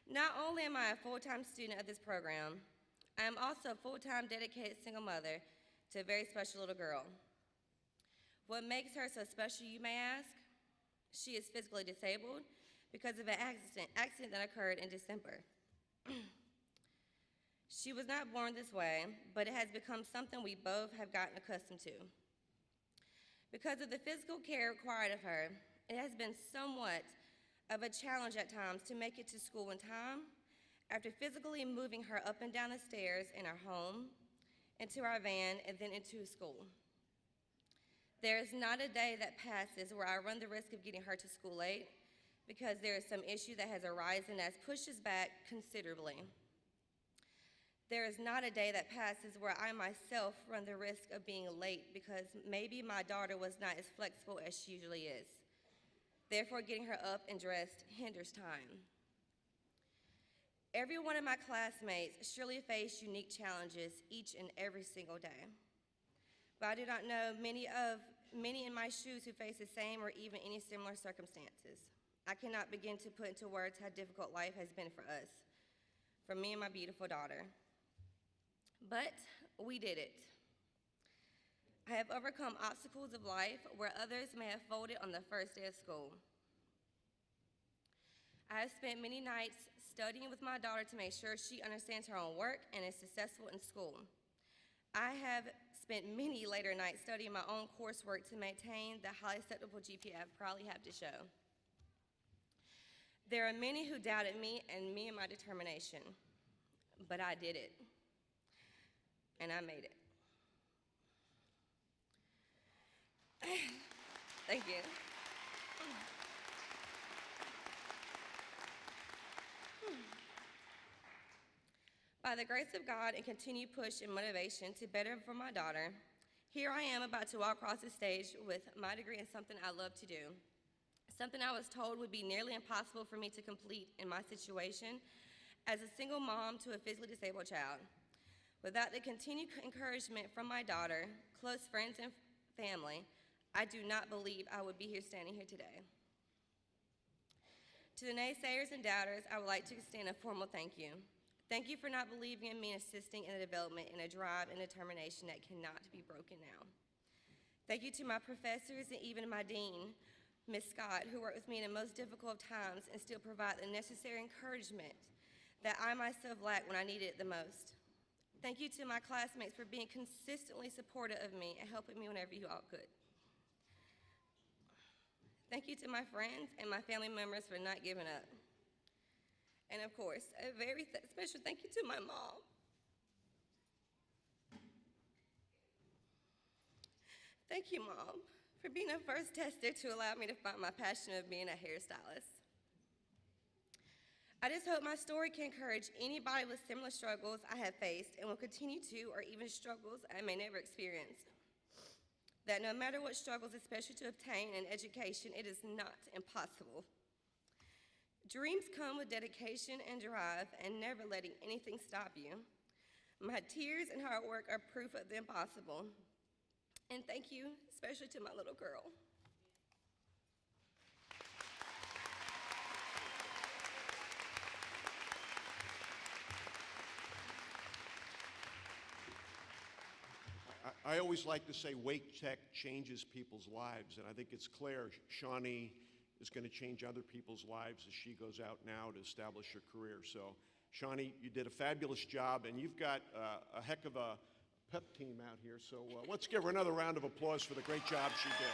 Not only am I a full-time student of this program, I am also a full-time dedicated single mother to a very special little girl. What makes her so special, you may ask? She is physically disabled because of an accident that occurred in December. She was not born this way, but it has become something we both have gotten accustomed to. Because of the physical care required of her, it has been somewhat of a challenge at times to make it to school in time after physically moving her up and down the stairs in our home, into our van, and then into school. There is not a day that passes where I run the risk of getting her to school late because there is some issue that has arisen that pushes back considerably. There is not a day that passes where I myself run the risk of being late because maybe my daughter was not as flexible as she usually is. Therefore, getting her up and dressed hinders time. Every one of my classmates surely face unique challenges each and every single day. But I do not know many in my shoes who face the same or even any similar circumstances. I cannot begin to put into words how difficult life has been for us, for me and my beautiful daughter. But we did it. I have overcome obstacles of life where others may have folded on the first day of school. I have spent many nights studying with my daughter to make sure she understands her own work and is successful in school. I have spent many later nights studying my own coursework to maintain the highly acceptable GPA I proudly have to show. There are many who doubted me and my determination, but I did it. And I made it. Thank you. By the grace of God and continued push and motivation to better for my daughter, here I am about to walk across the stage with my degree in something I love to do, something I was told would be nearly impossible for me to complete in my situation as a single mom to a physically disabled child. Without the continued encouragement from my daughter, close friends, and family, I do not believe I would be here standing here today. To the naysayers and doubters, I would like to extend a formal thank you. Thank you for not believing in me and assisting in the development in a drive and determination that cannot be broken now. Thank you to my professors and even my dean, Ms. Scott, who worked with me in the most difficult times and still provide the necessary encouragement that I myself lacked when I needed it the most. Thank you to my classmates for being consistently supportive of me and helping me whenever you all could. Thank you to my friends and my family members for not giving up. And of course, a very special thank you to my mom. Thank you, Mom, for being the first tester to allow me to find my passion of being a hairstylist. I just hope my story can encourage anybody with similar struggles I have faced and will continue to, or even struggles I may never experience. that no matter what struggles, especially to obtain an education, it is not impossible. Dreams come with dedication and drive and never letting anything stop you. My tears and hard work are proof of the impossible. And thank you, especially to my little girl. I always like to say Wake Tech changes people's lives, and I think it's clear Shawnee is going to change other people's lives as she goes out now to establish her career. So, Shawnee, you did a fabulous job, and you've got a heck of a pep team out here. So let's give her another round of applause for the great job she did.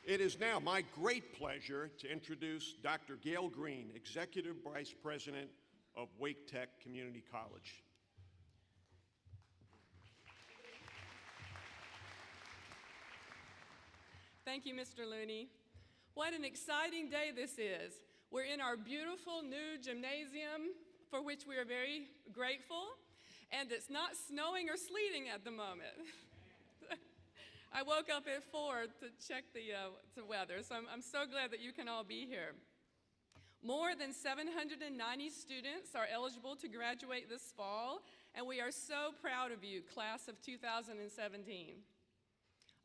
It is now my great pleasure to introduce Dr. Gail Green, Executive Vice President of Wake Tech Community College. Thank you, Mr. Looney. What an exciting day this is. We're in our beautiful new gymnasium, for which we are very grateful, and it's not snowing or sleeting at the moment. I woke up at 4 to check the weather, so I'm so glad that you can all be here. More than 790 students are eligible to graduate this fall, and we are so proud of you, class of 2017.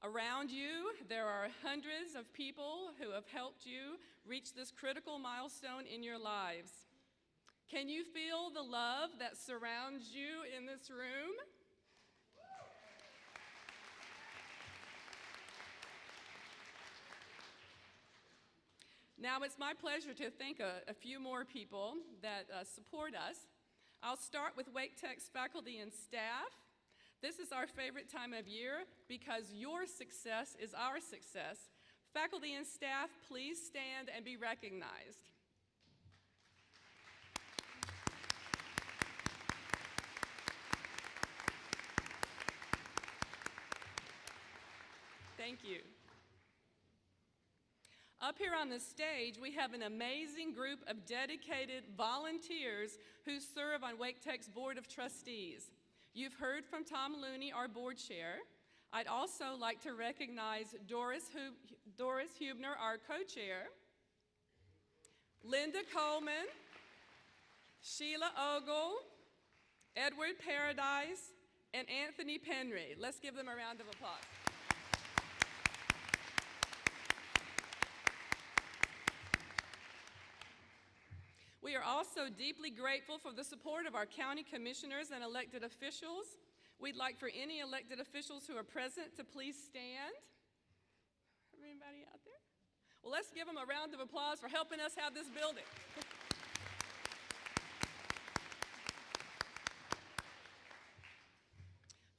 Around you, there are hundreds of people who have helped you reach this critical milestone in your lives. Can you feel the love that surrounds you in this room? Now it's my pleasure to thank a few more people that support us. I'll start with Wake Tech's faculty and staff. This is our favorite time of year because your success is our success. Faculty and staff, please stand and be recognized. Thank you. Up here on the stage, we have an amazing group of dedicated volunteers who serve on Wake Tech's Board of Trustees. You've heard from Tom Looney, our board chair. I'd also like to recognize Doris Hubner, our co-chair, Linda Coleman, Sheila Ogle, Edward Paradise, and Anthony Penry. Let's give them a round of applause. We are also deeply grateful for the support of our county commissioners and elected officials. We'd like for any elected officials who are present to please stand. Everybody out there? Well, let's give them a round of applause for helping us have this building.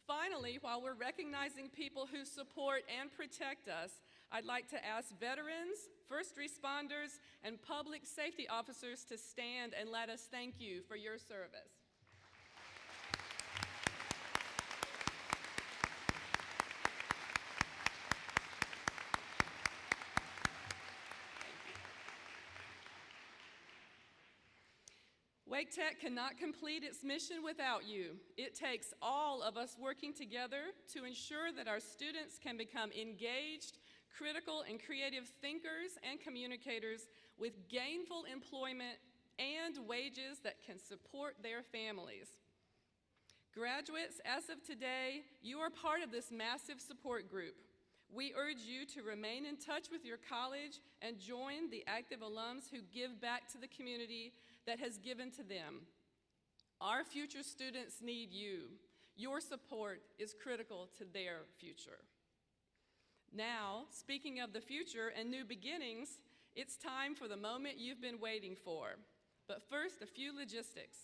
Finally, while we're recognizing people who support and protect us, I'd like to ask veterans, first responders, and public safety officers to stand and let us thank you for your service. Wake Tech cannot complete its mission without you. It takes all of us working together to ensure that our students can become engaged, critical, and creative thinkers and communicators with gainful employment and wages that can support their families. Graduates, as of today, you are part of this massive support group. We urge you to remain in touch with your college and join the active alums who give back to the community that has given to them. Our future students need you. Your support is critical to their future. Now, speaking of the future and new beginnings, it's time for the moment you've been waiting for. But first, a few logistics.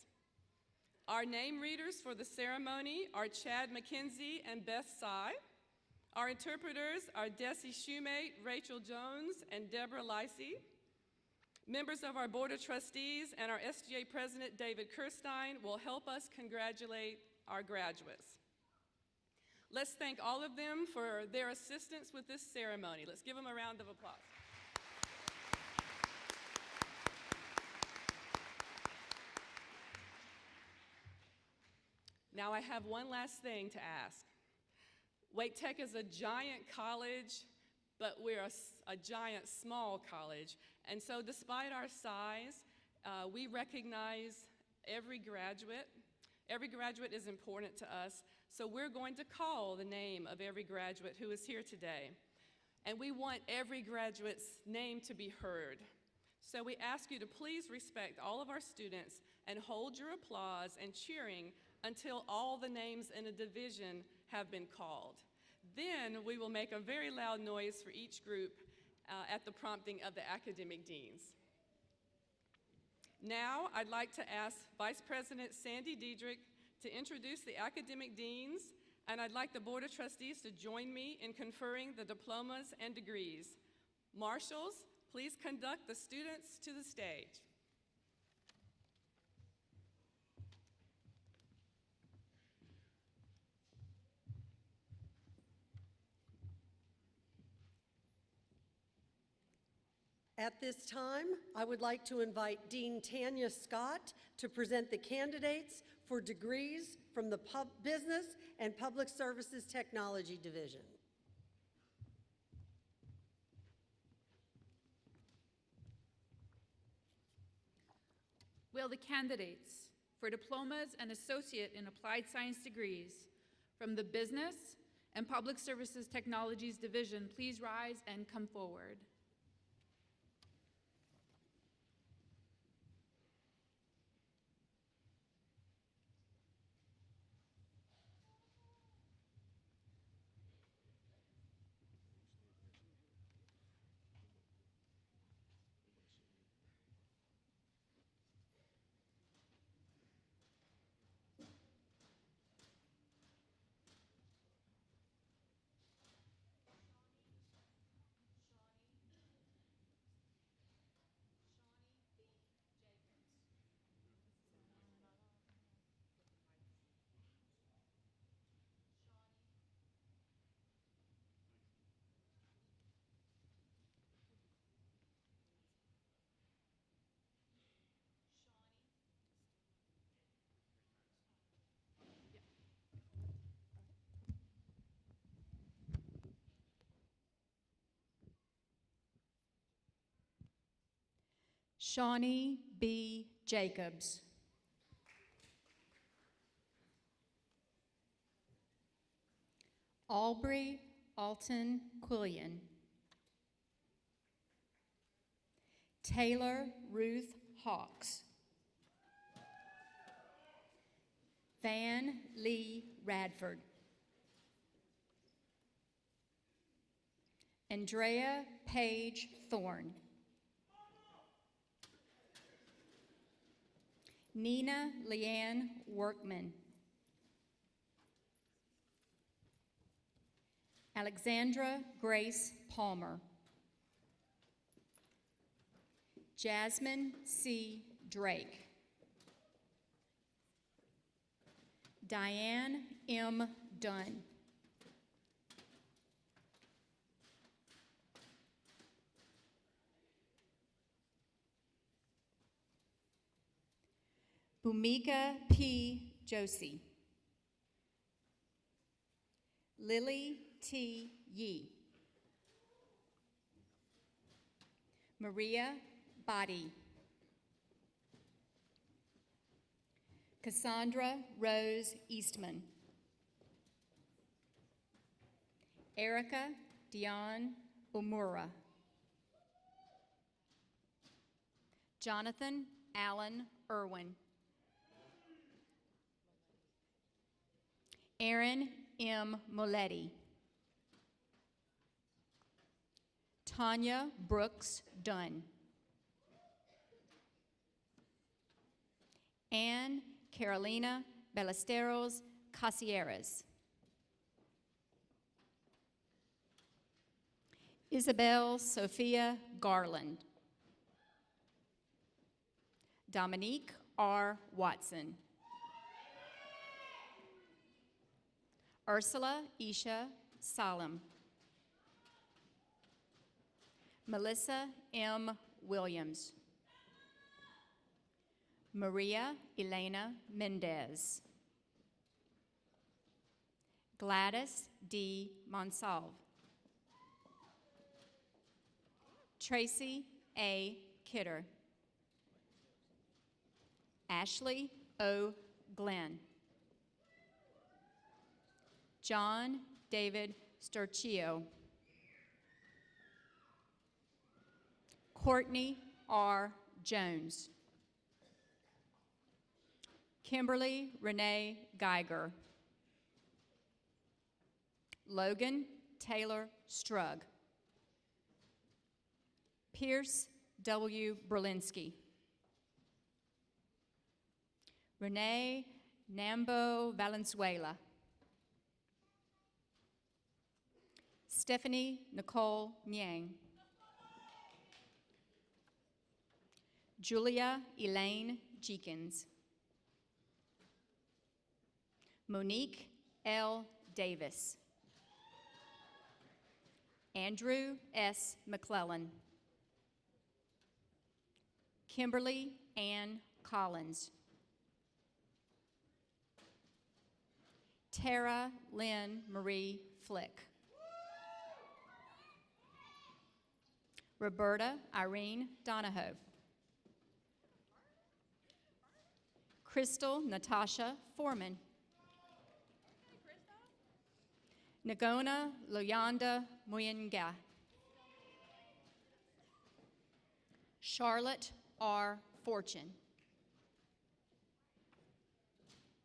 Our name readers for the ceremony are Chad McKenzie and Beth Sy. Our interpreters are Desi Shoemate, Rachel Jones, and Deborah Lacey. Members of our Board of Trustees and our SGA President, David Kirstein, will help us congratulate our graduates. Let's thank all of them for their assistance with this ceremony. Let's give them a round of applause. Now I have one last thing to ask. Wake Tech is a giant college, but we're a giant small college. And so despite our size, we recognize every graduate. Every graduate is important to us, so we're going to call the name of every graduate who is here today. And we want every graduate's name to be heard. So we ask you to please respect all of our students and hold your applause and cheering until all the names in a division have been called. Then we will make a very loud noise for each group at the prompting of the academic deans. Now I'd like to ask Vice President Sandy Diedrich to introduce the academic deans, and I'd like the Board of Trustees to join me in conferring the diplomas and degrees. Marshals, please conduct the students to the stage. At this time, I would like to invite Dean Tanya Scott to present the candidates for degrees from the Business and Public Services Technology Division. Will the candidates for diplomas and associate in applied science degrees from the Business and Public Services Technologies Division please rise and come forward? Shawnee B. Jacobs. Aubrey Alton Quillian. Taylor Ruth Hawks. Van Lee Radford. Andrea Page Thorne. Nina Leanne Workman. Alexandra Grace Palmer. Jasmine C. Drake. Diane M. Dunn. Bhumika P. Josie. Lily T. Yee. Maria Body. Cassandra Rose Eastman. Erica Dion Omura. Jonathan Allen Irwin. Aaron M. Moletti. Tanya Brooks Dunn. Anne Carolina Ballesteros Casieres. Isabel Sophia Garland. Dominique R. Watson. Ursula Isha Salem. Melissa M. Williams. Maria Elena Mendez. Gladys D. Monsalve. Tracy A. Kidder. Ashley O. Glenn. John David Sturcio. Courtney R. Jones. Kimberly Renee Geiger. Logan Taylor Strug. Pierce W. Berlinski. Renee Nambo Valenzuela. Stephanie Nicole Niang. Julia Elaine Jeekins. Monique L. Davis. Andrew S. McClellan. Kimberly Ann Collins. Tara Lynn Marie Flick. Roberta Irene Donahoe. Crystal Natasha Foreman. Nagona Loyanda Muyinga. Charlotte R. Fortune.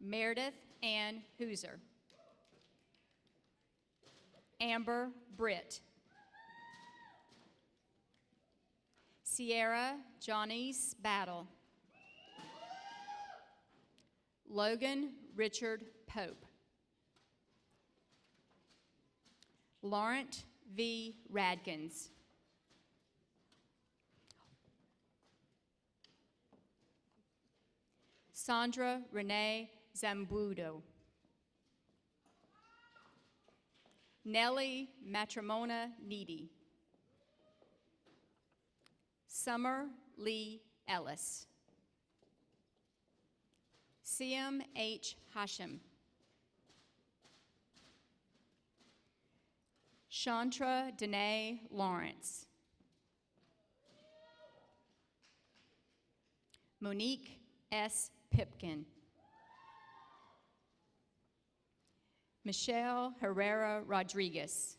Meredith Ann Hooser. Amber Britt. Sierra Johnny's Battle. Logan Richard Pope. Laurent V. Radkins. Sandra Renee Zambudo. Nellie Matrimona Needy. Summer Lee Ellis. Siam H. Hashim. Chantra Danae Lawrence. Monique S. Pipkin. Michelle Herrera Rodriguez.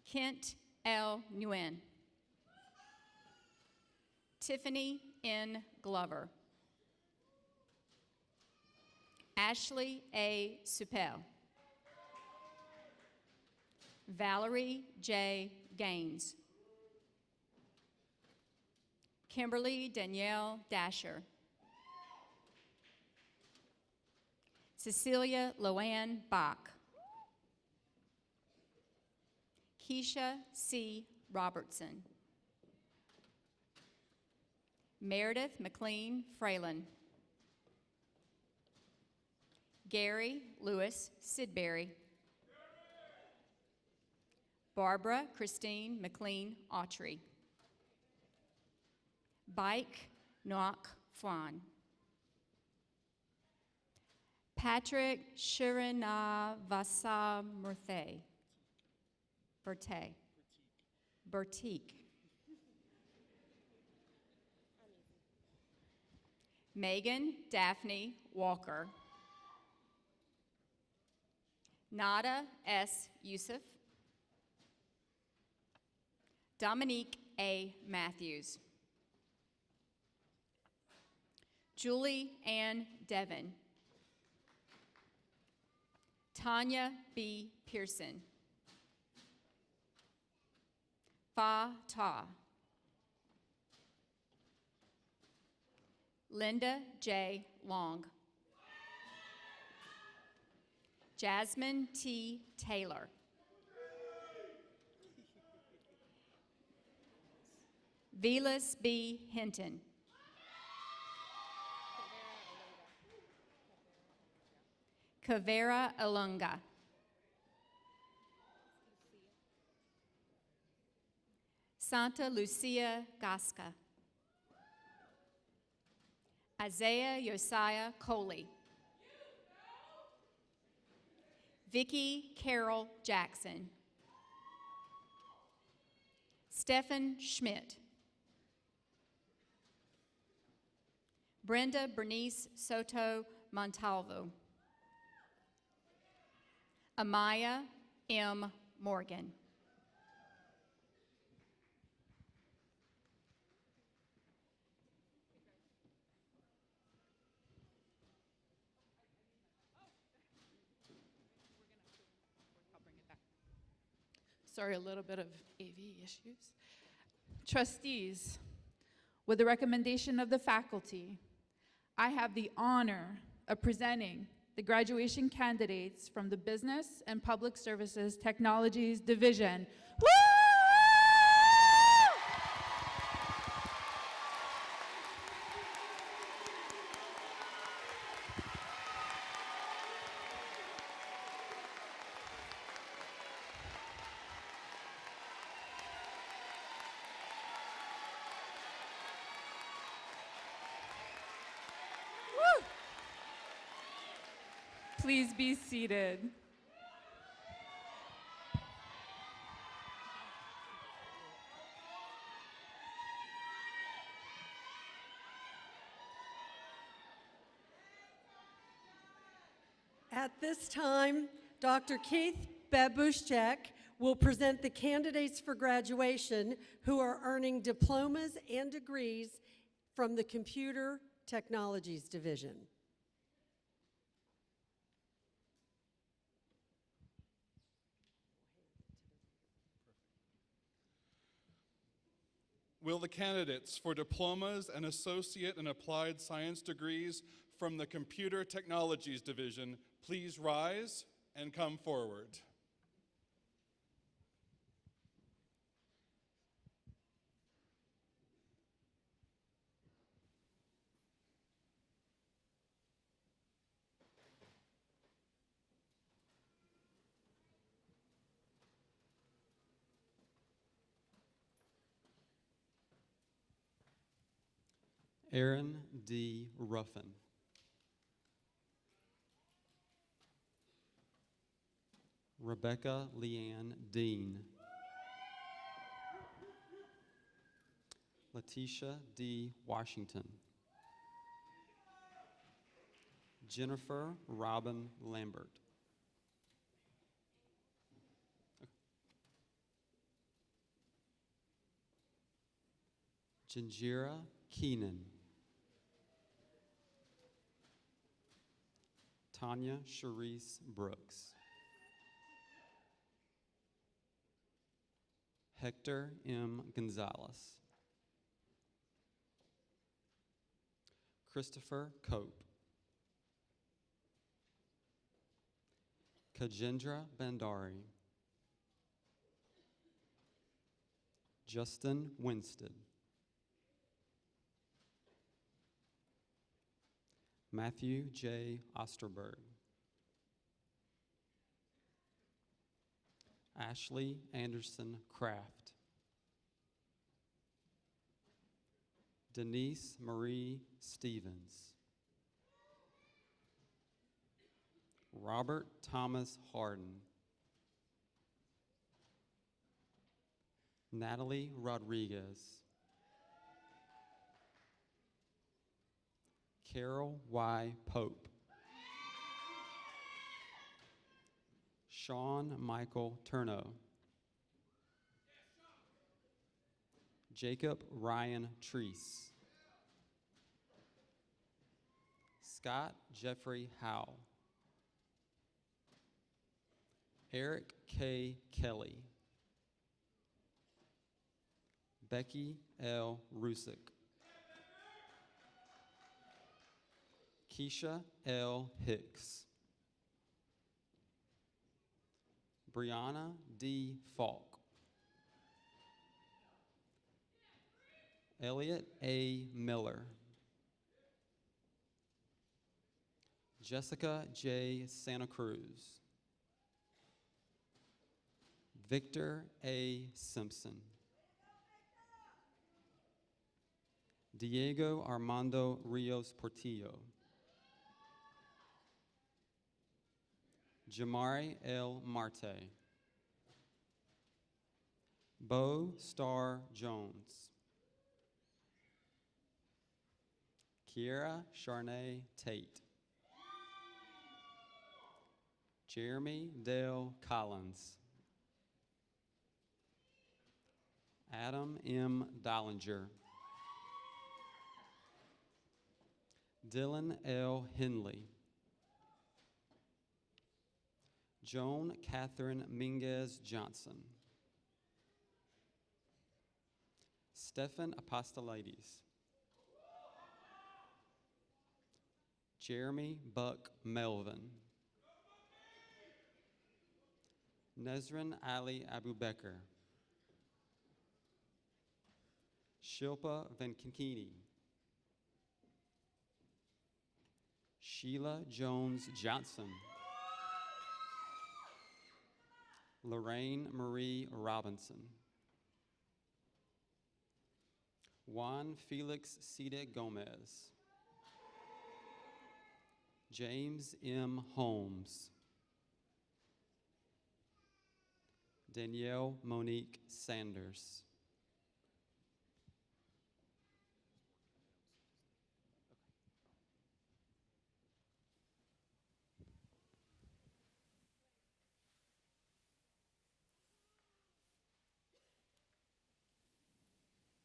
Kent L. Nguyen. Tiffany N. Glover. Ashley A. Suppel. Valerie J. Gaines. Kimberly Danielle Dasher. Cecilia Loanne Bach. Keisha C. Robertson. Meredith McLean Fralin. Gary Lewis Sidbury. Barbara Christine McLean Autry. Bike Noak Flan. Patrick Shirinavasa Murthy. Bertique. Megan Daphne Walker. Nada S. Yusuf. Dominique A. Matthews. Julie Ann Devon. Tanya B. Pearson. Fa Ta. Linda J. Long. Jasmine T. Taylor. Velas B. Hinton. Kavera Alunga. Santa Lucia Gasca. Isaiah Josiah Coley. Vicky Carol Jackson. Stephen Schmidt. Brenda Bernice Soto Montalvo. Amaya M. Morgan. Sorry, a little bit of AV issues. Trustees, with the recommendation of the faculty, I have the honor of presenting the graduation candidates from the Business and Public Services Technologies Division. Woo! Please be seated. At this time, Dr. Keith Babushek will present the candidates for graduation who are earning diplomas and degrees from the Computer Technologies Division. Will the candidates for diplomas and associate and applied science degrees from the Computer Technologies Division please rise and come forward? Aaron D. Ruffin. Rebecca Leanne Dean. Letitia D. Washington. Jennifer Robin Lambert. Janjira Keenan. Tanya Charisse Brooks. Hector M. Gonzalez. Christopher Cope. Kajendra Bandari. Justin Winstead. Matthew J. Osterberg. Ashley Anderson Kraft. Denise Marie Stevens. Robert Thomas Harden. Natalie Rodriguez. Carol Y. Pope. Sean Michael Turno. Jacob Ryan Treese. Scott Jeffrey Howe. Eric K. Kelly. Becky L. Rusick. Keisha L. Hicks. Brianna D. Falk. Elliot A. Miller. Jessica J. Santa Cruz. Victor A. Simpson. Diego Armando Rios Portillo. Jamari L. Marte. Bo Star Jones. Kiera Charnay Tate. Jeremy Dale Collins. Adam M. Dollinger. Dylan L. Henley. Joan Catherine Minguez Johnson. Stephan Apostolides. Jeremy Buck Melvin. Nezrin Ali Abubekar. Shilpa Venkankini. Sheila Jones Johnson. Lorraine Marie Robinson. Juan Felix Cide Gomez. James M. Holmes. Danielle Monique Sanders.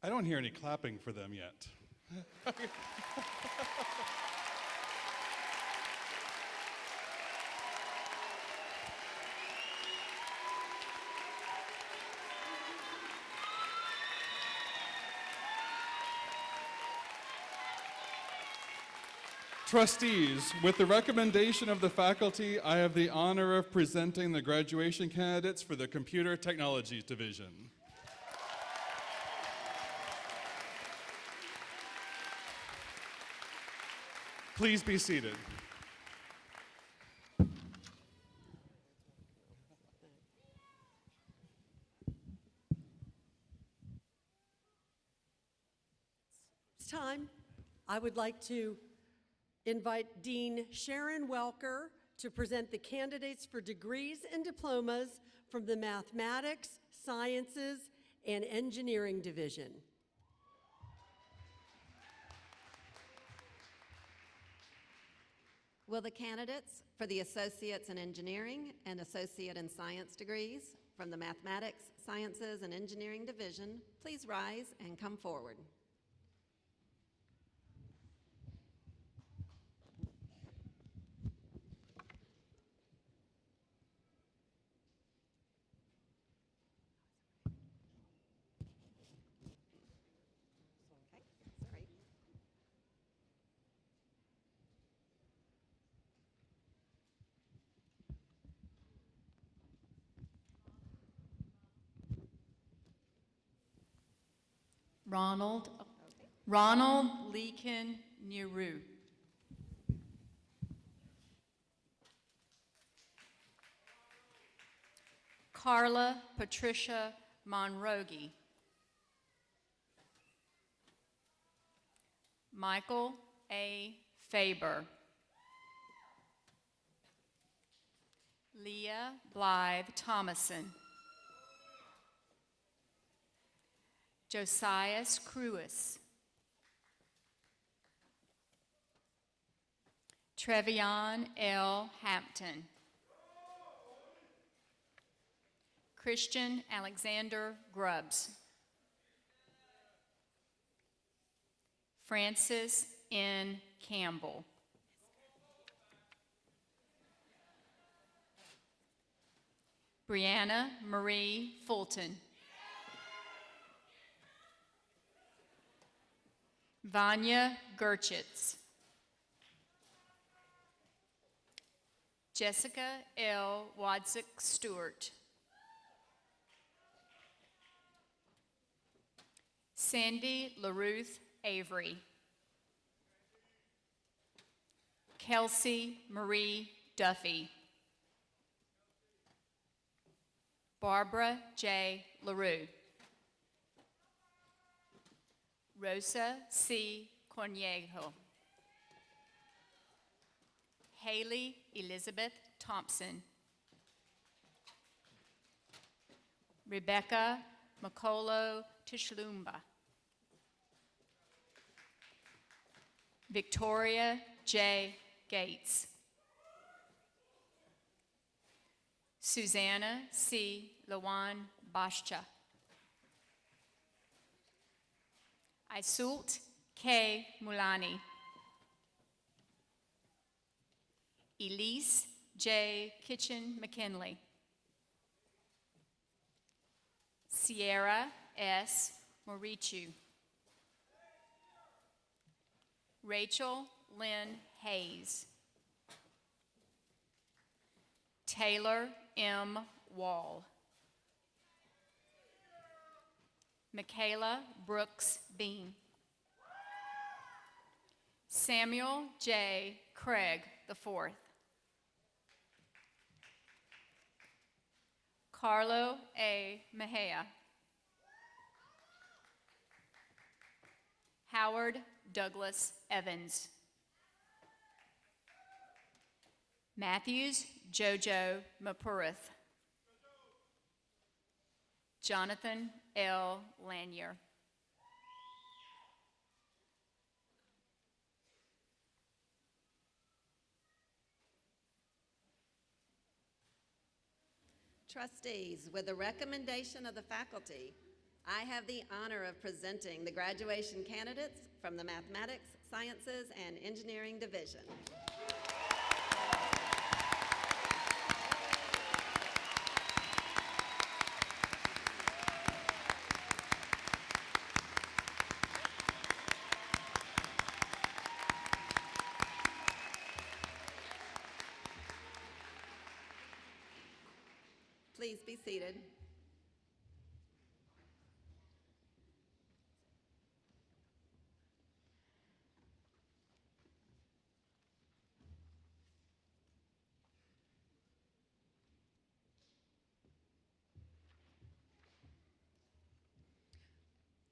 I don't hear any clapping for them yet. Trustees, with the recommendation of the faculty, I have the honor of presenting the graduation candidates for the Computer Technologies Division. Please be seated. It's time. I would like to invite Dean Sharon Welker to present the candidates for degrees and diplomas from the Mathematics, Sciences, and Engineering Division. Will the candidates for the Associates in Engineering and Associate in Science degrees from the Mathematics, Sciences, and Engineering Division please rise and come forward? Ronald Leakin Nehru. Carla Patricia Monrogi. Michael A. Faber. Leah Blythe Thomason. Josias Cruis. Trevion L. Hampton. Christian Alexander Grubbs. Francis N. Campbell. Brianna Marie Fulton. Vanya Gerchitz. Jessica L. Wadzik Stewart. Sandy LaRuth Avery. Kelsey Marie Duffy. Barbara J. LaRue. Rosa C. Cornejo. Haley Elizabeth Thompson. Rebecca Makolo Tishlumba. Victoria J. Gates. Susanna C. Lawan Bascha. Isult K. Mulani. Elise J. Kitchen McKinley. Sierra S. Morichu. Rachel Lynn Hayes. Taylor M. Wall. Michaela Brooks Bean. Samuel J. Craig IV. Carlo A. Mejia. Howard Douglas Evans. Matthews Jojo Mapurith. Jonathan L. Lanier. Trustees, with the recommendation of the faculty, I have the honor of presenting the graduation candidates from the Mathematics, Sciences, and Engineering Division. Please be seated.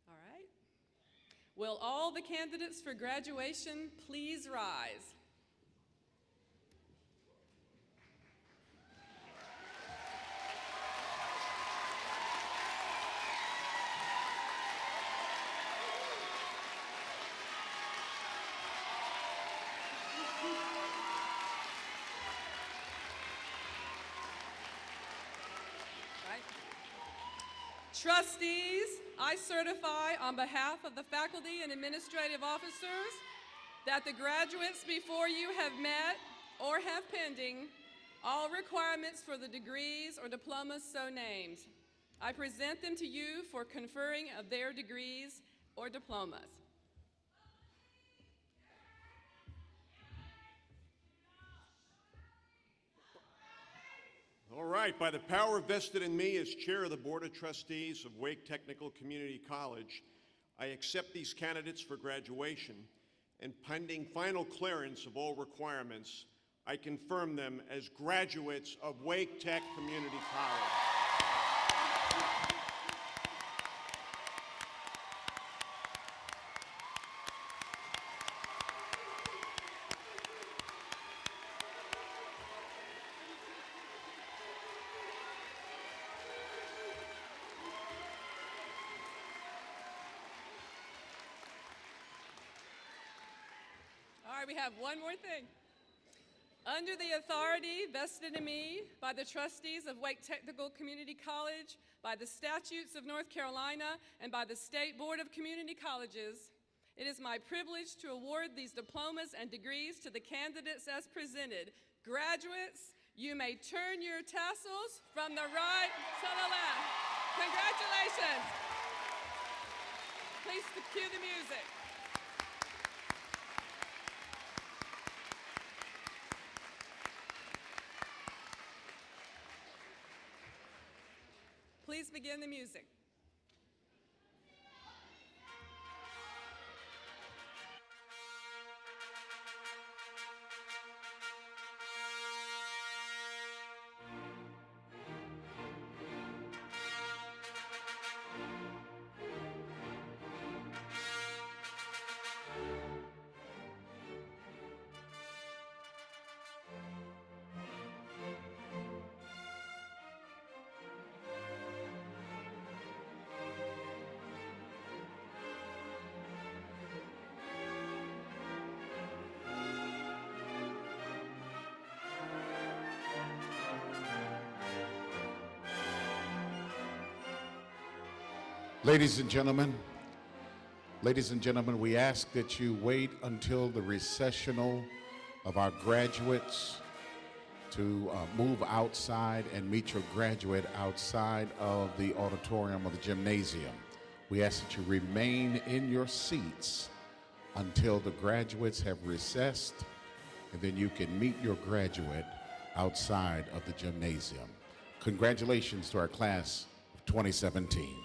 All right. Will all the candidates for graduation please rise? Trustees, I certify on behalf of the faculty and administrative officers that the graduates before you have met or have pending all requirements for the degrees or diplomas so named. I present them to you for conferring of their degrees or diplomas. All right, by the power vested in me as chair of the Board of Trustees of Wake Technical Community College, I accept these candidates for graduation, and pending final clearance of all requirements, I confirm them as graduates of Wake Tech Community College. We have one more thing. Under the authority vested in me by the trustees of Wake Technical Community College, by the statutes of North Carolina, and by the State Board of Community Colleges, it is my privilege to award these diplomas and degrees to the candidates as presented. Graduates, you may turn your tassels from the right to the left. Congratulations. Please cue the music. Please begin the music. Ladies and gentlemen, we ask that you wait until the recessional of our graduates to move outside and meet your graduate outside of the auditorium of the gymnasium. We ask that you remain in your seats until the graduates have recessed, and then you can meet your graduate outside of the gymnasium. Congratulations to our class of 2017.